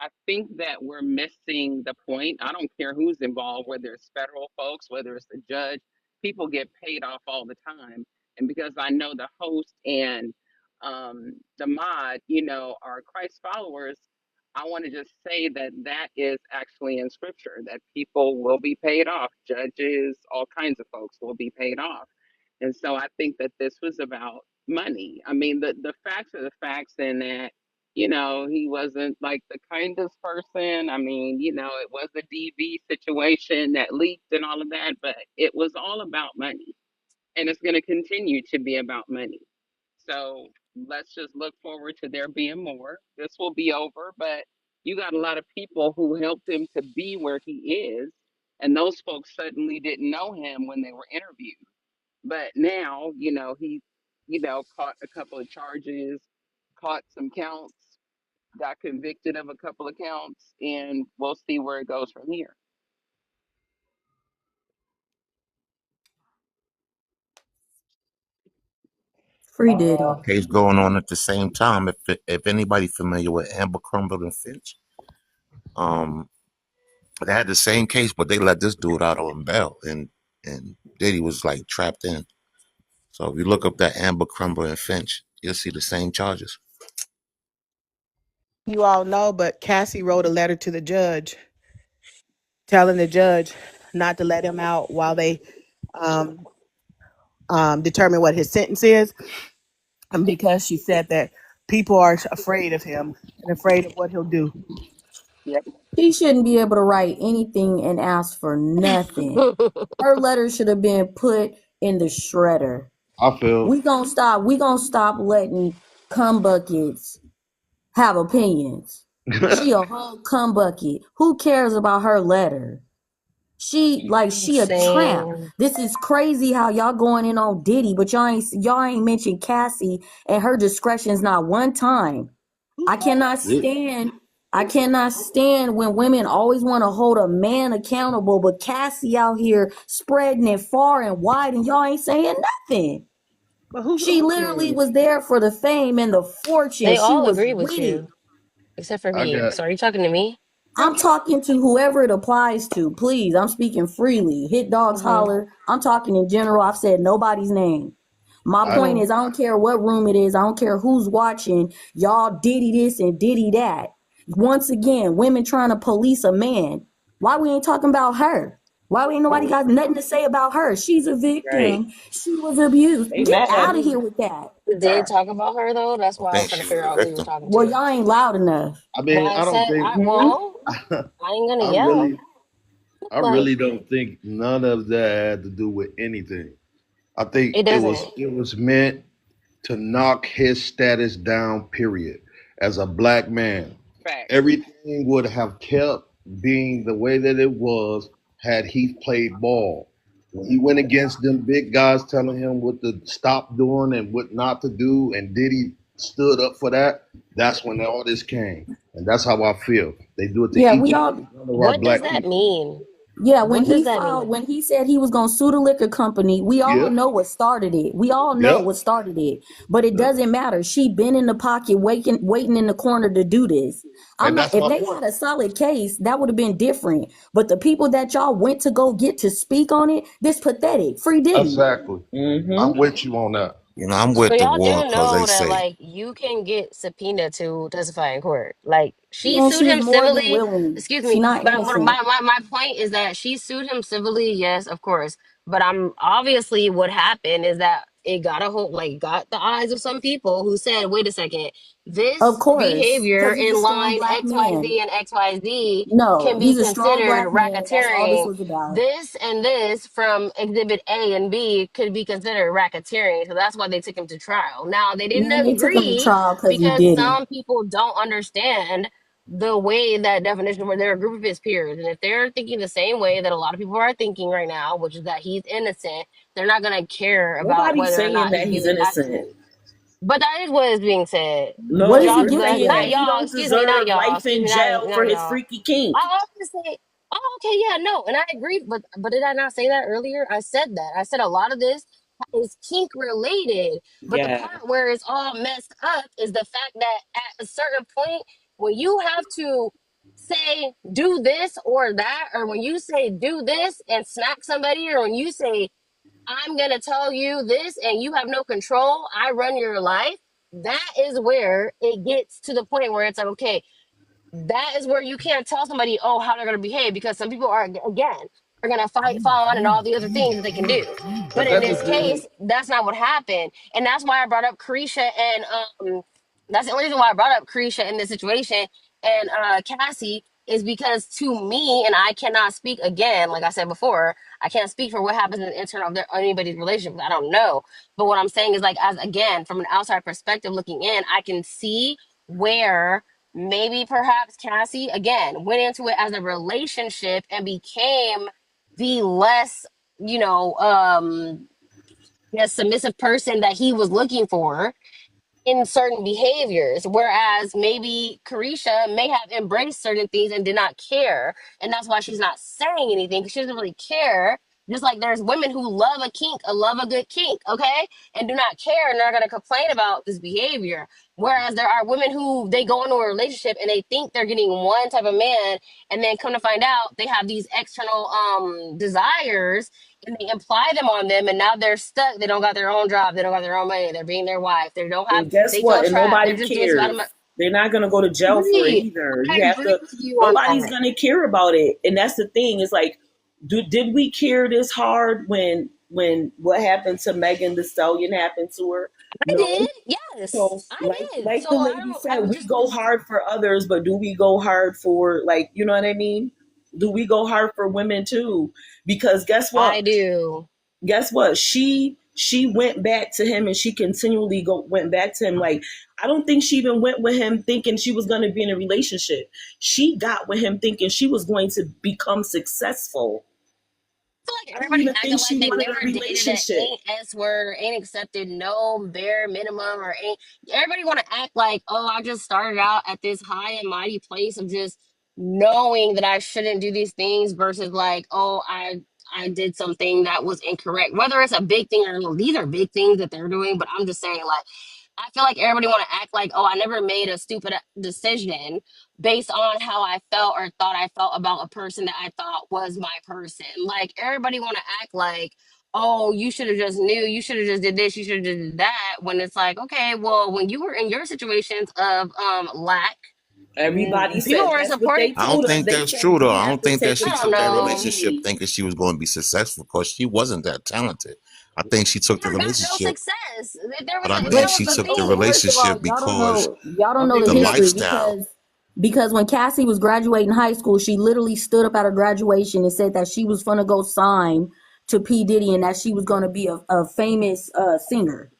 I think that we're missing the point. I don't care who's involved, whether it's federal folks, whether it's the judge, people get paid off all the time. And because I know the host and the mod, are Christ followers, I want to just say that that is actually in scripture, that people will be paid off. Judges, all kinds of folks will be paid off. And so I think that this was about money. I mean, the facts are the facts, and that he wasn't like the kindest person. I mean, it was a DV situation that leaked and all of that, but it was all about money. And it's going to continue to be about money. So let's just look forward to there being more. This will be over, but you got a lot of people who helped him to be where he is. And those folks suddenly didn't know him when they were interviewed. But now, he, caught a couple of charges, caught some counts, got convicted of a couple of counts, and we'll see where it goes from here. Free Diddy. Case going on at the same time. If anybody familiar with Amber Crumble and Finch, um, they had the same case, but they let this dude out on bail, and Diddy was like trapped in. So if you look up that Amber Crumble and Finch, you'll see the same charges. You all know, but Cassie wrote a letter to the judge telling the judge not to let him out while they um, determine what his sentence is. And because she said that people are afraid of him and afraid of what he'll do. Yep. She shouldn't be able to write anything and ask for nothing. Her letter should have been put in the shredder. I feel We gonna stop letting cum buckets have opinions. She a whole cum bucket. Who cares about her letter? She a tramp. Same. This is crazy how y'all going in on Diddy, but y'all ain't mentioned Cassie and her discretion's not one time. I cannot stand when women always want to hold a man accountable, but Cassie out here spreading it far and wide and y'all ain't saying nothing. But who She literally was there for the fame and the fortune. They She all was agree with with it. you, except for I me. got So are you talking to me? I'm talking to whoever it applies to. Please, I'm speaking freely. Hit dogs Hmm. holler. I'm talking in general. I've said nobody's name. My I point Hmm. is, I don't care what room it is. I don't care who's watching. Y'all diddy this and diddy that. Once again, women trying to police a man. Why we ain't talking about her? Why we ain't nobody got nothing to say about her? She's a right? victim. She was abused. They Get mad at out of here me. with that. We did talk about her though. That's I why I was think trying to she was figure a out who you was victim. talking Well, to. y'all ain't loud enough. I Well, mean, I I don't said, think I ain't gonna I yell. really I Like, really don't think none of that had to do with anything. I think it doesn't. it was meant to knock his status down, period. As a black man, Facts. everything would have kept being the way that it was had he played ball. When he went against them big guys telling him what to stop doing and what not to do, and Diddy stood up for that, that's when all this came. And that's how I feel. They do it to Yeah, each we and all every one of our What does black that people. mean? Yeah, What does that mean? when he said he was gonna sue the liquor company, we all Yeah, know what started it. We all know yeah, what started it. But it yeah. doesn't matter. She been in the pocket waiting in the corner to do this. I'm And not that's if my they point. had a solid case, that would have been different. But the people that y'all went to go get to speak on it, this pathetic. Free Diddy. Exactly. Mm-hmm. I'm with you on that. I'm with So the y'all war do because know they that say like you can get subpoenaed to testify in court. Like she Man, sued she was him more than civilly. willing. Excuse She me, not but innocent. my point is that she sued him civilly. Yes, of course. But I'm obviously what happened is that it got a hold like got the eyes of some people who said, wait a second, Of this course, behavior because he's a in strong line black man. XYZ and XYZ No, can be he's a strong considered black man. That's all this racketeering. was about. This and this from exhibit A and B could be considered racketeering. So that's why they took him to trial. Now, they didn't Man, they took him to agree trial because he because did it. some people don't understand the way that definition where they're a group of his peers. And if they're thinking the same way that a lot of people are thinking right now, which is that he's innocent, they're not going to care about Nobody's whether or saying not that he's he's getting innocent. actually. But that is what is being said. What But No, is he y'all, we're guilty saying not that of? he y'all, don't excuse me, not deserve y'all, life excuse in me, jail not for his y'all. freaky kink. I always say, oh, okay, yeah, no, and I agreed, but did I not say that earlier? I said that. I said a lot of this is kink related, but the Yeah. part where it's all messed up is the fact that at a certain point, when you have to say do this or that, or when you say do this and smack somebody, or when you say I'm gonna tell you this and you have no control, I run your life. That is where it gets to the point where it's like, okay, that is where you can't tell somebody, oh, how they're going to behave because some people are, again, are going to fight, fawn, and all the other things that they can do. But But in that's this the thing. case, that's not what happened. And that's why I brought up Carisha and, that's the only reason why I brought up Carisha in this situation and Cassie is because to me, and I cannot speak again, like I said before, I can't speak for what happens in the internal of anybody's relationship. I don't know. But what I'm saying is like, as again, from an outside perspective looking in, I can see where maybe perhaps Cassie again went into it as a relationship and became the less, you know, submissive person that he was looking for in certain behaviors, whereas maybe Carisha may have embraced certain things and did not care, and that's why she's not saying anything because she doesn't really care. Just like there's women who love a kink, love a good kink, okay, and do not care and are gonna complain about this behavior. Whereas there are women who they go into a relationship and they think they're getting one type of man, and then come to find out they have these external desires and they imply them on them and now they're stuck. They don't got their own job, they don't got their own money, they're being their wife, they don't have, And guess they feel what? And trapped, they're nobody just doing some cares. They're not gonna go to jail for it right. either. I You have agree to. with you on Nobody's that. gonna care about it, and that's the thing. It's like, did we care this hard when what happened to Megan the Stallion happened to her? I did, No. yes, So I like did. So the I lady don't, said, I'm we just go hard for others, but do we go hard for, like, you know what I mean? Do we go hard for women too? Because guess I what? do. She went back to him, and she continually went back to him. Like, I don't think she even went with him thinking she was going to be in a relationship. She got with him thinking she was going to become successful. Feel like I don't everybody even acting think like she they wanted a never dated an relationship. ain't S word, ain't accepted no bare minimum or ain't. Everybody want to act like, oh, I just started out at this high and mighty place of just knowing that I shouldn't do these things versus like, oh, I did something that was incorrect. Whether it's a big thing or no, these are big things that they're doing, but I'm just saying like I feel like everybody want to act like, oh, I never made a stupid decision based on how I felt or thought I felt about a person that I thought was my person. Like everybody want to act like, oh, you should have just knew, you should have just did this, you should have just did that. When it's like, okay, well, when you were in your situations of lack, Everybody people said were that's what supporting. they I don't told us. think They that's said true though. we I have don't to think that take she I it to don't took that know. relationship accountability. thinking she was going to be successful because she wasn't that talented. I think she took the Never got no relationship, success. There but was I a, think that But was she the took the okay, thing. first of all, relationship because y'all don't know Okay, the the we got history lifestyle. because when Cassie was graduating high school, she literally stood up at her graduation and said that she was gonna go sign to P Diddy and that she was gonna be a famous singer.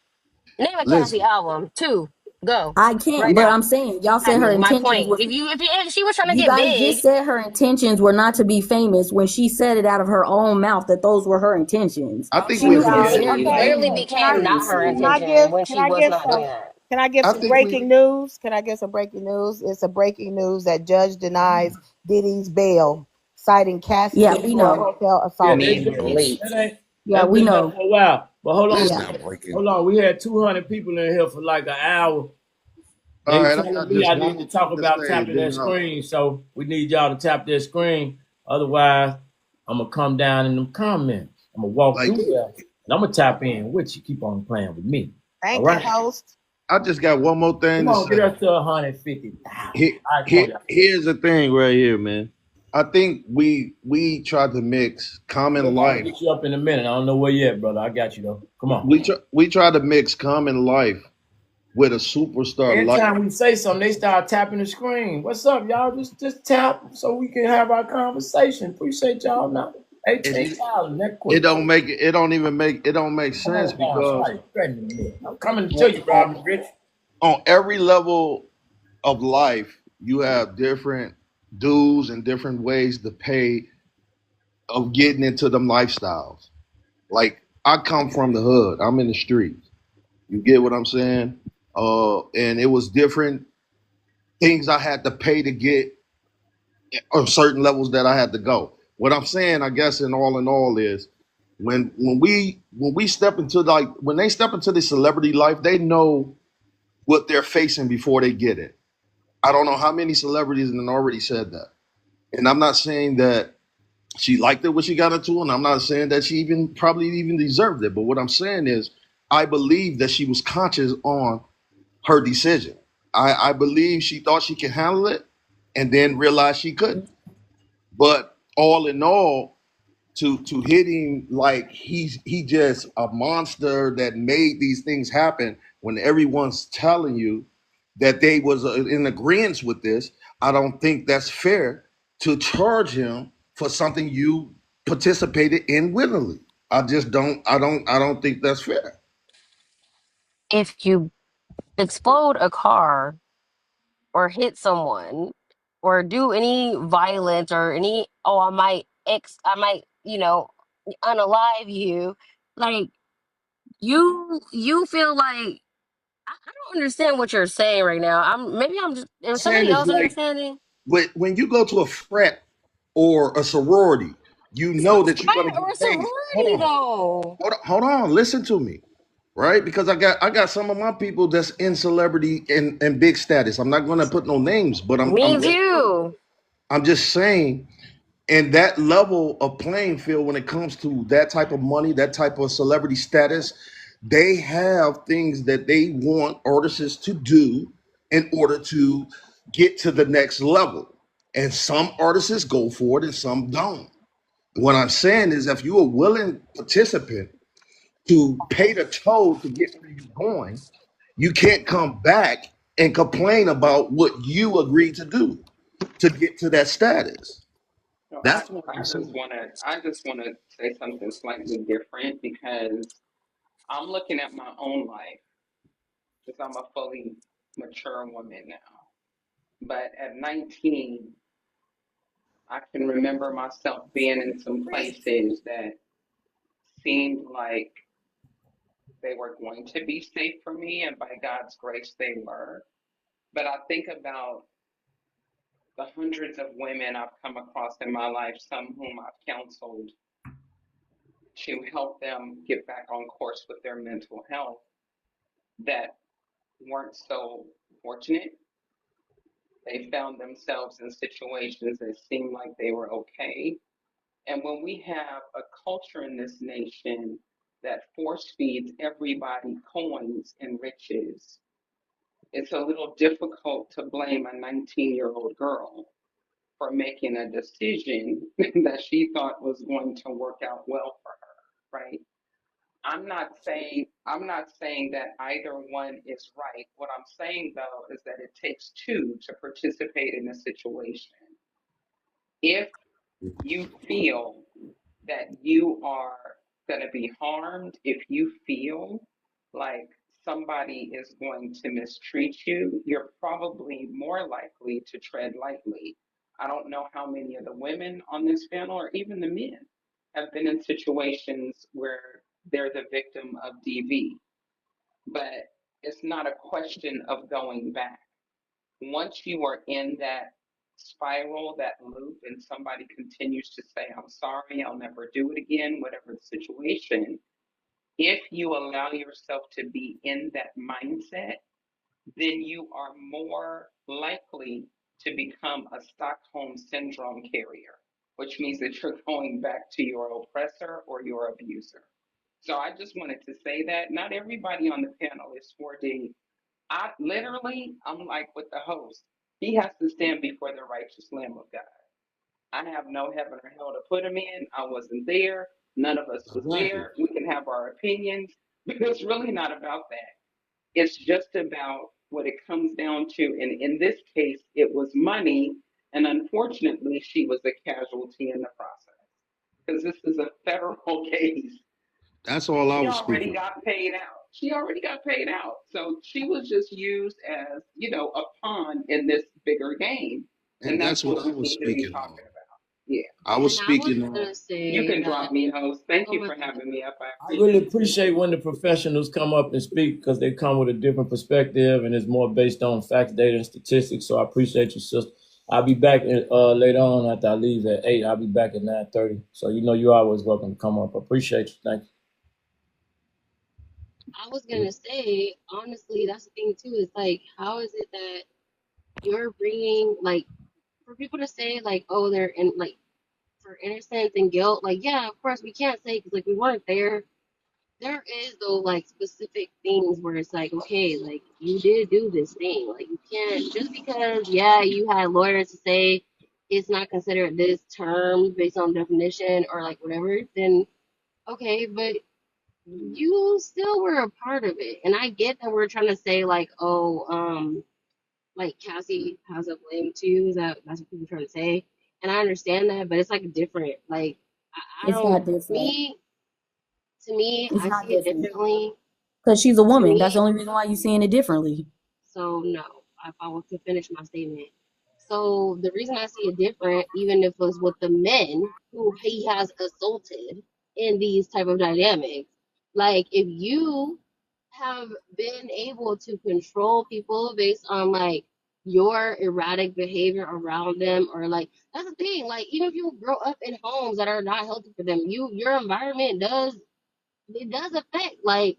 Name a Cassie listen. album too. Go I can't, right but now. I'm saying y'all said her Exactly my intentions point. was. If she was trying to You get guys big, just said her intentions were not to be famous when she said it out of her own mouth that those were her intentions. I think She we knew Y'all, this. forget. it okay. literally Can I became not her can I intention give when can she I was give not some doing that. can I give I some think we. breaking news? Can I give some breaking news? It's a breaking news that judge denies Diddy's bail, citing Cassie's Yeah, we Aurora know. Hotel Yeah, assault they Man, charge. you're did. late. Yeah, That's we been there know. for a while. But hold on, It's Yeah. not breaking. hold on. We had 200 people in here for like an hour. All They right, I telling got me just I one need to more talk thing to about say, tapping then that screen, so we need y'all to tap that screen. Otherwise, I'm gonna come down in them comments. I'm gonna walk like through there and I'm gonna tap in with you. Keep on playing with me. All Thank you, right. host. I just got one more thing Come to on, get say. us to 150,000. I Here, told you. here's the thing right here, man. I think we tried to mix common I'm gonna life. get you up in a minute. I don't know where yet, brother. I got you though. Come on. We try to mix common life with a superstar Every life. time we say something, they start tapping the screen. What's up, y'all? Just tap so we can have our conversation. Appreciate y'all now. And it, 18,000 that it quick. don't make it don't even make it don't make Come sense on down, because somebody threatening me. I'm coming to on, you, on, Robert Rich. on every level of life you have different dues and different ways to pay of getting into them lifestyles. Like I come from the hood. I'm in the streets. You get what I'm saying? And it was different things I had to pay to get or certain levels that I had to go. What I'm saying, I guess, in all, is when we step into like when they step into the celebrity life, they know what they're facing before they get it. I don't know how many celebrities have already said that, and I'm not saying that she liked it what she got into, and I'm not saying that she even probably even deserved it. But what I'm saying is, I believe that she was conscious on her decision. I believe she thought she could handle it, and then realized she couldn't. But all in all, to hit him like he just a monster that made these things happen when everyone's telling you that they was in agreement with this, I don't think that's fair to charge him for something you participated in willingly. I don't think that's fair. if you explode a car or hit someone or do any violence or any, oh, I might, unalive you, like you feel like I don't understand what you're saying right now. I'm just, is Saying somebody is else like understanding? when you go to a frat or a sorority, you It's not know a that you're going frat to or a get paid. Hold sorority on, though. hold on, listen to me, right? Because I got some of my people that's in celebrity and big status. I'm not going to put no names, but Me too. I'm just saying, in that level of playing field, when it comes to that type of money, that type of celebrity status, they have things that they want artists to do in order to get to the next level. And some artists go for it and some don't. What I'm saying is, if you're a willing participant to pay the toll to get where you're going, you can't come back and complain about what you agreed to do to get to that status. So That's what I'm saying. I just wanna say something slightly different because I'm looking at my own life because I'm a fully mature woman now. But at 19, I can remember myself being in some places that seemed like they were going to be safe for me, and by God's grace, they were. But I think about the hundreds of women I've come across in my life, some whom I've counseled to help them get back on course with their mental health that weren't so fortunate. They found themselves in situations that seemed like they were okay. And when we have a culture in this nation that force feeds everybody coins and riches, it's a little difficult to blame a 19-year-old girl for making a decision that she thought was going to work out well for her, right? I'm not saying that either one is right. What I'm saying though is that it takes two to participate in a situation. If you feel that you are going to be harmed, if you feel like somebody is going to mistreat you, you're probably more likely to tread lightly. I don't know how many of the women on this panel or even the men have been in situations where they're the victim of DV, but it's not a question of going back. Once you are in that spiral, that loop, and somebody continues to say, I'm sorry, I'll never do it again, whatever the situation, if you allow yourself to be in that mindset, then you are more likely to become a Stockholm syndrome carrier, which means that you're going back to your oppressor or your abuser. So I just wanted to say that not everybody on the panel is 4D. I'm like with the host. He has to stand before the righteous Lamb of God. I have no heaven or hell to put him in. I wasn't there. None of us was Exactly. there. We can have our opinions, but it's really not about that. It's just about what it comes down to. And in this case, it was money. And unfortunately, she was a casualty in the process because this is a federal case. That's all I She was already speaking. got paid out. She already got paid out. So she was just used as, a pawn in this bigger game. And And that's that's what what I we was need to be speaking on. talking about. Yeah. I was And I was speaking on. gonna You say can that. drop me, host. Thank Oh you my for god. having me up. I I really appreciate it. appreciate when the professionals come up and speak because they come with a different perspective and it's more based on facts, data, and statistics. So I appreciate you, sister. I'll be back later on after I leave at 8. I'll be back at 9:30. So you're always welcome to come up. I appreciate you. Thank you. I was gonna say, honestly, that's the thing too. It's like, how is it that you're bringing, like, for people to say, like, oh, they're in, like, for innocence and guilt, like, yeah, of course we can't say because, like, we weren't there. There is, though, like, specific things where it's like, okay, like, you did do this thing. Like, you can't, just because, yeah, you had lawyers to say it's not considered this term based on definition or, like, whatever, then okay, but you still were a part of it. And I get that we're trying to say like, oh, like Cassie has a blame too. Is that's what people are trying to say? And I understand that, but it's like different. Like I It's don't not different. me to me, It's I not see it different. differently. Because she's a To woman. That's the me, only reason why you're seeing it differently. so no, if I was to finish my statement. So the reason I see it different, even if it was with the men who he has assaulted in these type of dynamics, like if you have been able to control people based on like your erratic behavior around them, or like that's the thing, like even if you grow up in homes that are not healthy for them, your environment does affect like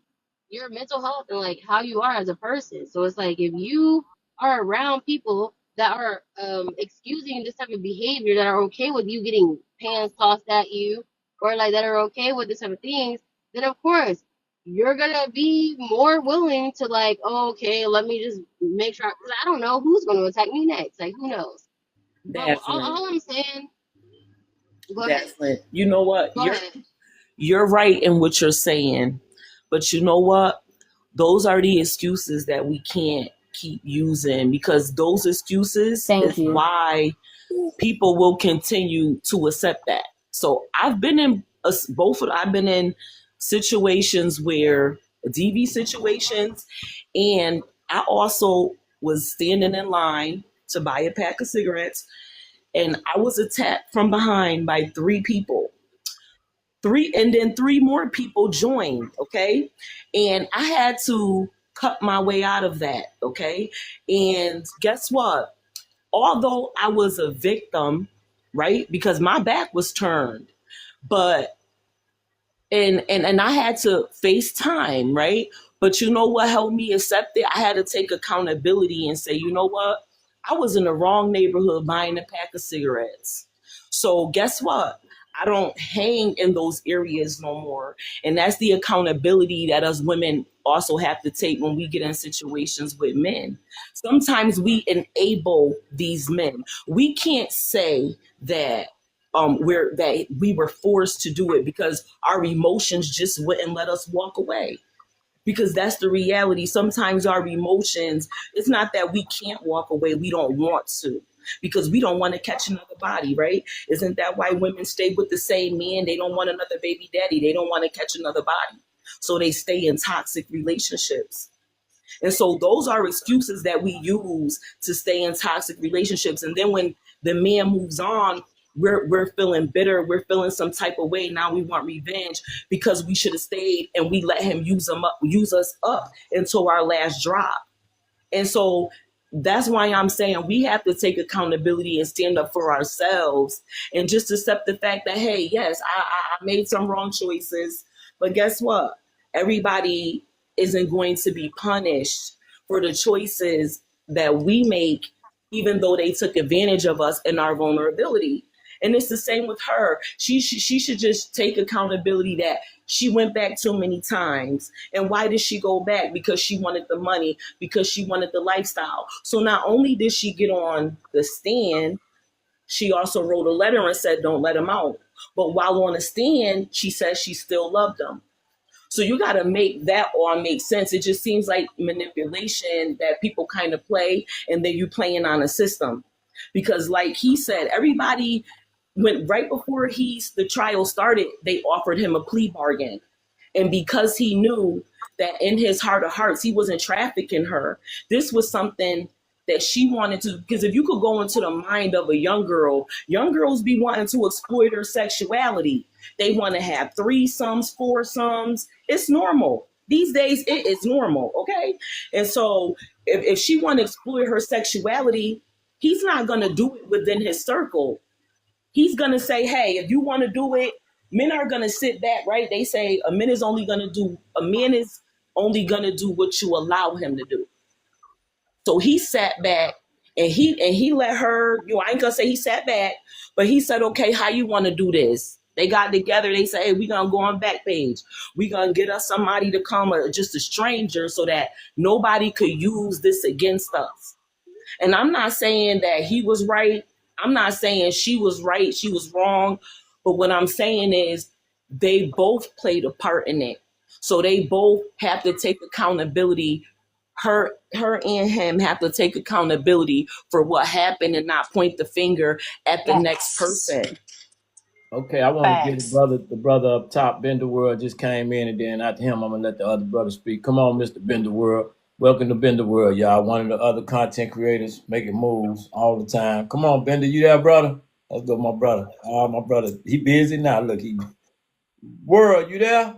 your mental health and like how you are as a person. So it's like if you are around people that are excusing this type of behavior, that are okay with you getting pants tossed at you, or like that are okay with this type of things, then of course you're gonna be more willing to like, oh, okay, let me just make sure. 'Cause I don't know who's gonna attack me next. Like who knows? But Definitely. all I'm saying, go ahead, Definitely. You know what? go You're ahead. you're right in what you're saying. But you know what? Those are the excuses that we can't keep using, because those excuses Thank is you. why people will continue to accept that. So I've been in I've been in situations where DV situations, and I also was standing in line to buy a pack of cigarettes, and I was attacked from behind by three people. Three, and then three more people joined, okay? And I had to cut my way out of that, okay? And guess what? Although I was a victim, right? Because my back was turned, but and I had to face time, right? But you know what helped me accept it? I had to take accountability and say, you know what? I was in the wrong neighborhood buying a pack of cigarettes. So guess what? I don't hang in those areas no more. And that's the accountability that us women also have to take when we get in situations with men. Sometimes we enable these men. We can't say that we were forced to do it because our emotions just wouldn't let us walk away, because that's the reality. Sometimes our emotions, it's not that we can't walk away, we don't want to, because we don't want to catch another body, right? Isn't that why women stay with the same man? They don't want another baby daddy, they don't want to catch another body, so they stay in toxic relationships. And so those are excuses that we use to stay in toxic relationships. And then when the man moves on, we're feeling bitter. We're feeling some type of way. Now we want revenge because we should have stayed and we let him use us up until our last drop. And so that's why I'm saying we have to take accountability and stand up for ourselves and just accept the fact that, hey, yes, I made some wrong choices, but guess what? Everybody isn't going to be punished for the choices that we make, even though they took advantage of us and our vulnerability. And it's the same with her. She should just take accountability that she went back too many times. And why did she go back? Because she wanted the money, because she wanted the lifestyle. So not only did she get on the stand, she also wrote a letter and said, don't let him out. But while on the stand, she says she still loved him. So you got to make that all make sense. It just seems like manipulation that people kind of play, and then you playing on a system. Because like he said, everybody went right before the trial started, they offered him a plea bargain. And because he knew that in his heart of hearts, he wasn't trafficking her, this was something that she wanted to, because if you could go into the mind of a young girls be wanting to exploit her sexuality. They want to have threesomes, foursomes. It's normal. These days, it is normal, okay? And so if she want to exploit her sexuality, he's not going to do it within his circle. He's going to say, hey, if you want to do it, men are going to sit back, right? They say a man is only going to do what you allow him to do. So he sat back and he let her, I ain't gonna say he sat back, but he said, okay, how you want to do this? They got together, they say, hey, we're gonna go on Backpage. We're gonna get us somebody to come, or just a stranger, so that nobody could use this against us. And I'm not saying that he was right. I'm not saying she was right, she was wrong. But what I'm saying is they both played a part in it. So they both have to take accountability. Her and him have to take accountability for what happened and not point the finger at the next Facts. person. Okay, I want to give Facts. the brother up top, Bender World, just came in, and then after him, I'm gonna let the other brother speak. Come on, Mr. Bender World. Welcome to Bender World, y'all. One of the other content creators making moves all the time. Come on, Bender, you there, brother? Let's go, my brother. My brother, he busy now. Look, he World, you there?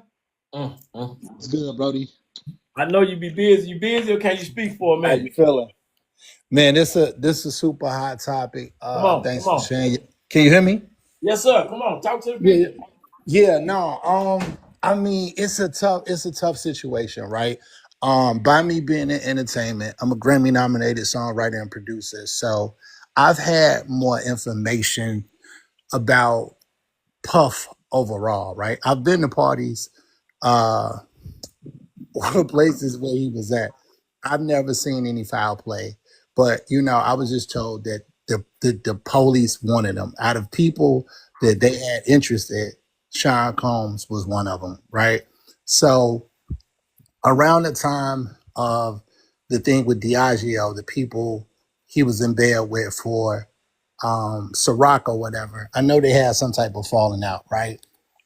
It's good, Brody. I know you be busy. You busy, or can you speak for a How you minute? feeling? Man, this a super hot topic. Come Thanks for on. sharing. Can you hear me? Yes, sir. Come on, talk to the Yeah. people. Yeah, no. I mean, it's a tough situation, right? By me being in entertainment, I'm a Grammy nominated songwriter and producer. So I've had more information about Puff overall, right? I've been to parties, uh, or places where he was at. I've never seen any foul play, but I was just told that the police wanted him. Out of people that they had interest in, Sean Combs was one of them, right? So around the time of the thing with Diageo, the people he was in bed with for Ciroc or whatever, I know they had some type of falling out, right?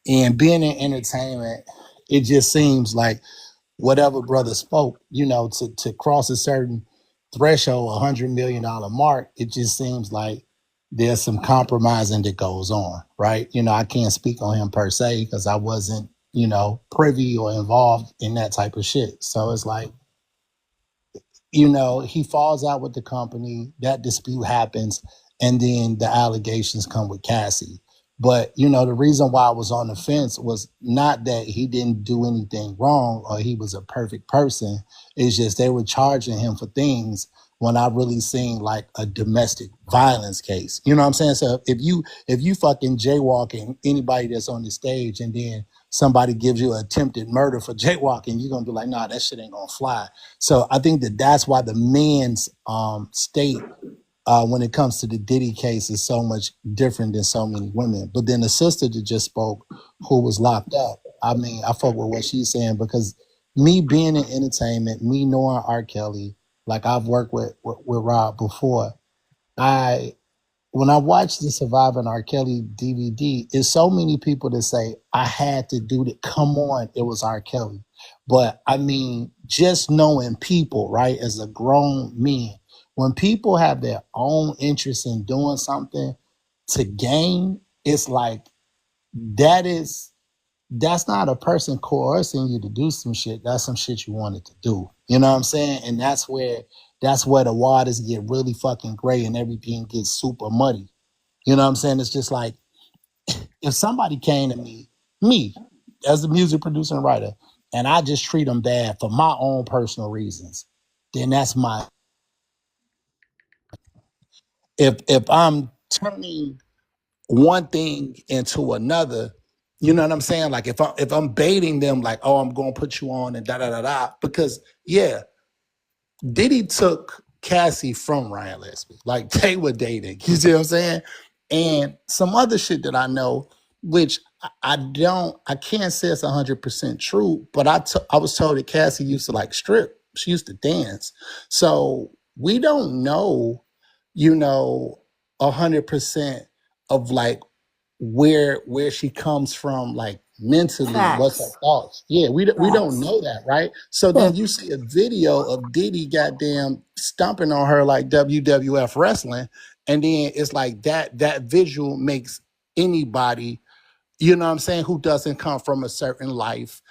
And being in entertainment, it just seems like whatever brother spoke, to cross a certain threshold, $100 million mark, it just seems like there's some compromising that goes on, right? I can't speak on him per se because I wasn't, privy or involved in that type of shit. So it's like, he falls out with the company, that dispute happens, and then the allegations come with Cassie. But the reason why I was on the fence was not that he didn't do anything wrong or he was a perfect person. It's just they were charging him for things when I really seen like a domestic violence case. You know what I'm saying? So if you fucking jaywalking anybody that's on the stage and then somebody gives you an attempted murder for jaywalking, you're gonna be like, nah, that shit ain't gonna fly. So I think that's why the men's state when it comes to the Diddy case is so much different than so many women. But then the sister that just spoke, who was locked up, I mean, I fuck with what she's saying because me being in entertainment, me knowing R. Kelly, like I've worked with Rob before, when I watched the Surviving R. Kelly DVD, it's so many people that say, I had to do that. Come on, it was R. Kelly. But I mean, just knowing people, right, as a grown man, when people have their own interest in doing something to gain, it's like that is that's not a person coercing you to do some shit. That's some shit you wanted to do. You know what I'm saying? And that's where the waters get really fucking gray and everything gets super muddy. You know what I'm saying? It's just like if somebody came to me as a music producer and writer, and I just treat them bad for my own personal reasons, then that's my if I'm turning one thing into another, you know what I'm saying? Like if I'm baiting them, like, oh, I'm gonna put you on and da da da da, because yeah, Diddy took Cassie from Ryan Leslie. Like they were dating. You see what I'm saying? And some other shit that I know, which I can't say it's 100% true, but I was told that Cassie used to like strip. She used to dance. So we don't know, you know, 100% of like where she comes from, like mentally, what's her Facts. thoughts. Yeah, we don't Facts. know that, right? So then you see a video of Diddy goddamn stomping on her like WWF wrestling, and then it's like that visual makes anybody, you know what I'm saying, who doesn't come from a certain life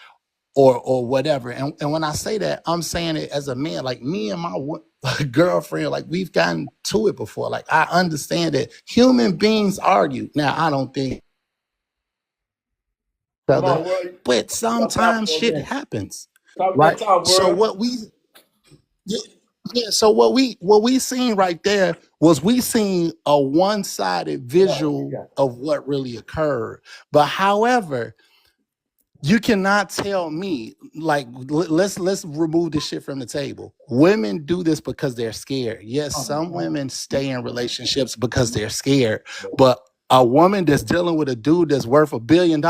or whatever. And when I say that, I'm saying it as a man, like me and my girlfriend, like we've gotten to it before. Like I understand that human beings argue. Now I don't think Come other, on, Word. but Drop top sometimes for a shit minute. happens, Talk that right? talk, So Word. yeah, so what we seen right there was we seen a one-sided visual Yeah. of what really occurred. But however, you cannot tell me, like, let's remove this shit from the table. Women do this because they're scared. Yes, some women stay in relationships because they're scared, but a woman that's dealing with a dude that's worth $1 billion,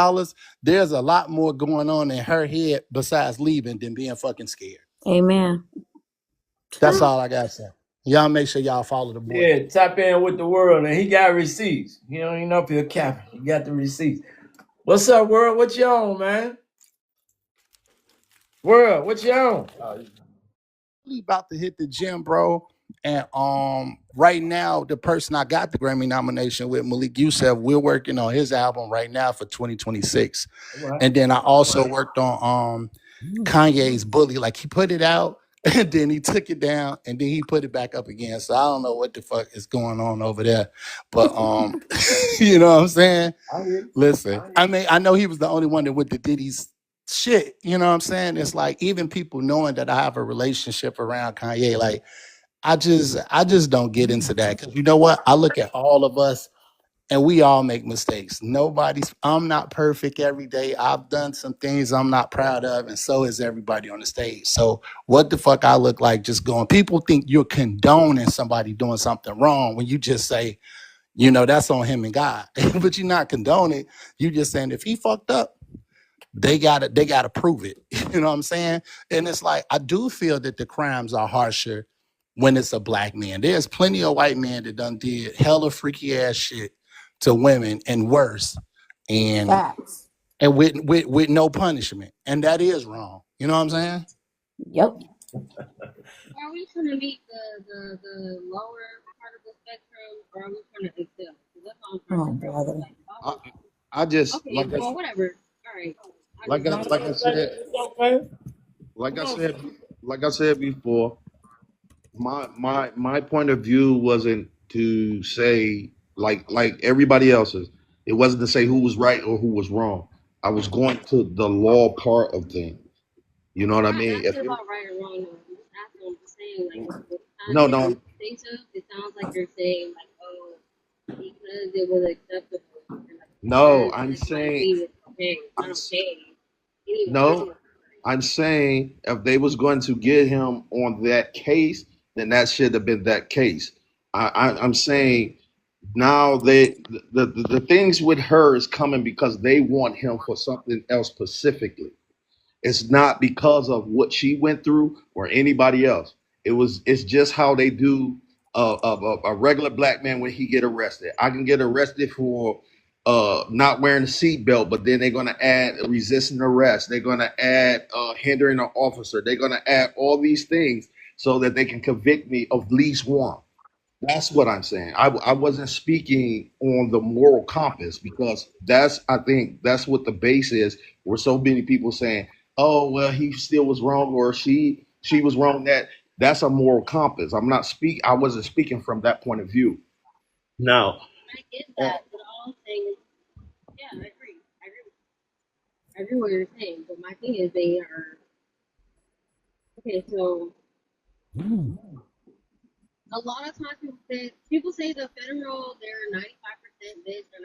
there's a lot more going on in her head besides leaving than being fucking scared. Amen. That's all I gotta say. Y'all make sure y'all follow the boy. Yeah, tap in with the world, and he got receipts. You don't even know if you're capping. He got the receipts. What's up, world? What you on, man? World, what you on? Really about to hit the gym, bro. And right now, the person I got the Grammy nomination with, Malik Youssef, we're working on his album right now for 2026. What? And then I also worked on Kanye's Bully. Like he put it out and then he took it down and then he put it back up again. So I don't know what the fuck is going on over there. But you know what I'm saying? I hear. Listen, I mean, I know he was the only one that went to Diddy's shit. You know what I'm saying? It's like even people knowing that I have a relationship around Kanye, like I just don't get into that. Cause you know what? I look at all of us and we all make mistakes. I'm not perfect every day. I've done some things I'm not proud of, and so is everybody on the stage. So what the fuck I look like just going, people think you're condoning somebody doing something wrong when you just say, you know, that's on him and God. But you're not condoning. You just saying if he fucked up, they gotta prove it. You know what I'm saying? And it's like I do feel that the crimes are harsher when it's a black man. There's plenty of white men that done did hella freaky ass shit to women and worse, and Facts. with no punishment. And that is wrong. You know what I'm saying? Yep. Are we trying to meet the lower part of the spectrum, or are we trying to excel? 'Cause that's all I'm trying to Oh, figure out. brother. Like, I, oh, I just okay, well, whatever. All right. I just No, like I no, said man. like Come I on, said like I said before, my point of view wasn't to say like everybody else's. It wasn't to say who was right or who was wrong. I was going to the law part of things. You know what I I'm not mean? asking about right or wrong. No. I'm just asking. I'm just saying, like, with the No, context no, you say so, it sounds like you're saying, like, oh, because it was acceptable, and like no. because I'm X, Y, saying Z was okay. It's I'm not s- okay. no. Anyway, I'm saying if they was going to get him on that case, then that should have been that case. I'm saying now the things with her is coming because they want him for something else specifically. It's not because of what she went through or anybody else. It's just how they do a regular black man when he get arrested. I can get arrested for not wearing a seatbelt, but then they're going to add resisting arrest. They're going to add hindering an officer. They're going to add all these things so that they can convict me of at least one. That's what I'm saying. I wasn't speaking on the moral compass because I think that's what the base is. Where so many people saying, "Oh, well, he still was wrong," or she was wrong. That's a moral compass. I wasn't speaking from that point of view. Now, I get that, but all I'm saying is, yeah, I agree. I agree with what you're saying. But my thing is, they are okay. So a lot of times people say the federal they're 95% this or 95%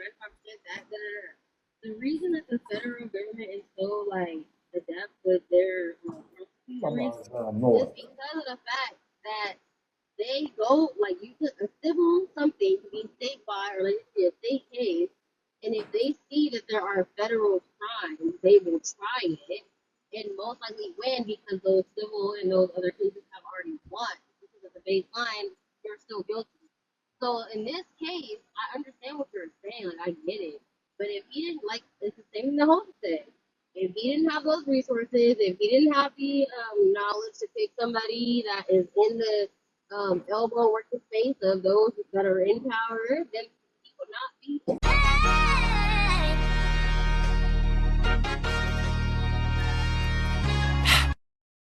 that. Da, da, da. The reason that the federal government is so like adept with their prosecution is because of the fact that they go like you could a civil something could be state by or like a state case, and if they see that there are federal crimes, they will try it and most likely win because those civil and those other cases have already won because of the baseline you're still guilty. So in this case, I understand what you're saying, like I get it. But if he didn't like, it's the same thing the host said. If he didn't have those resources, if he didn't have the knowledge to pick somebody that is in the elbow working space of those that are in power, then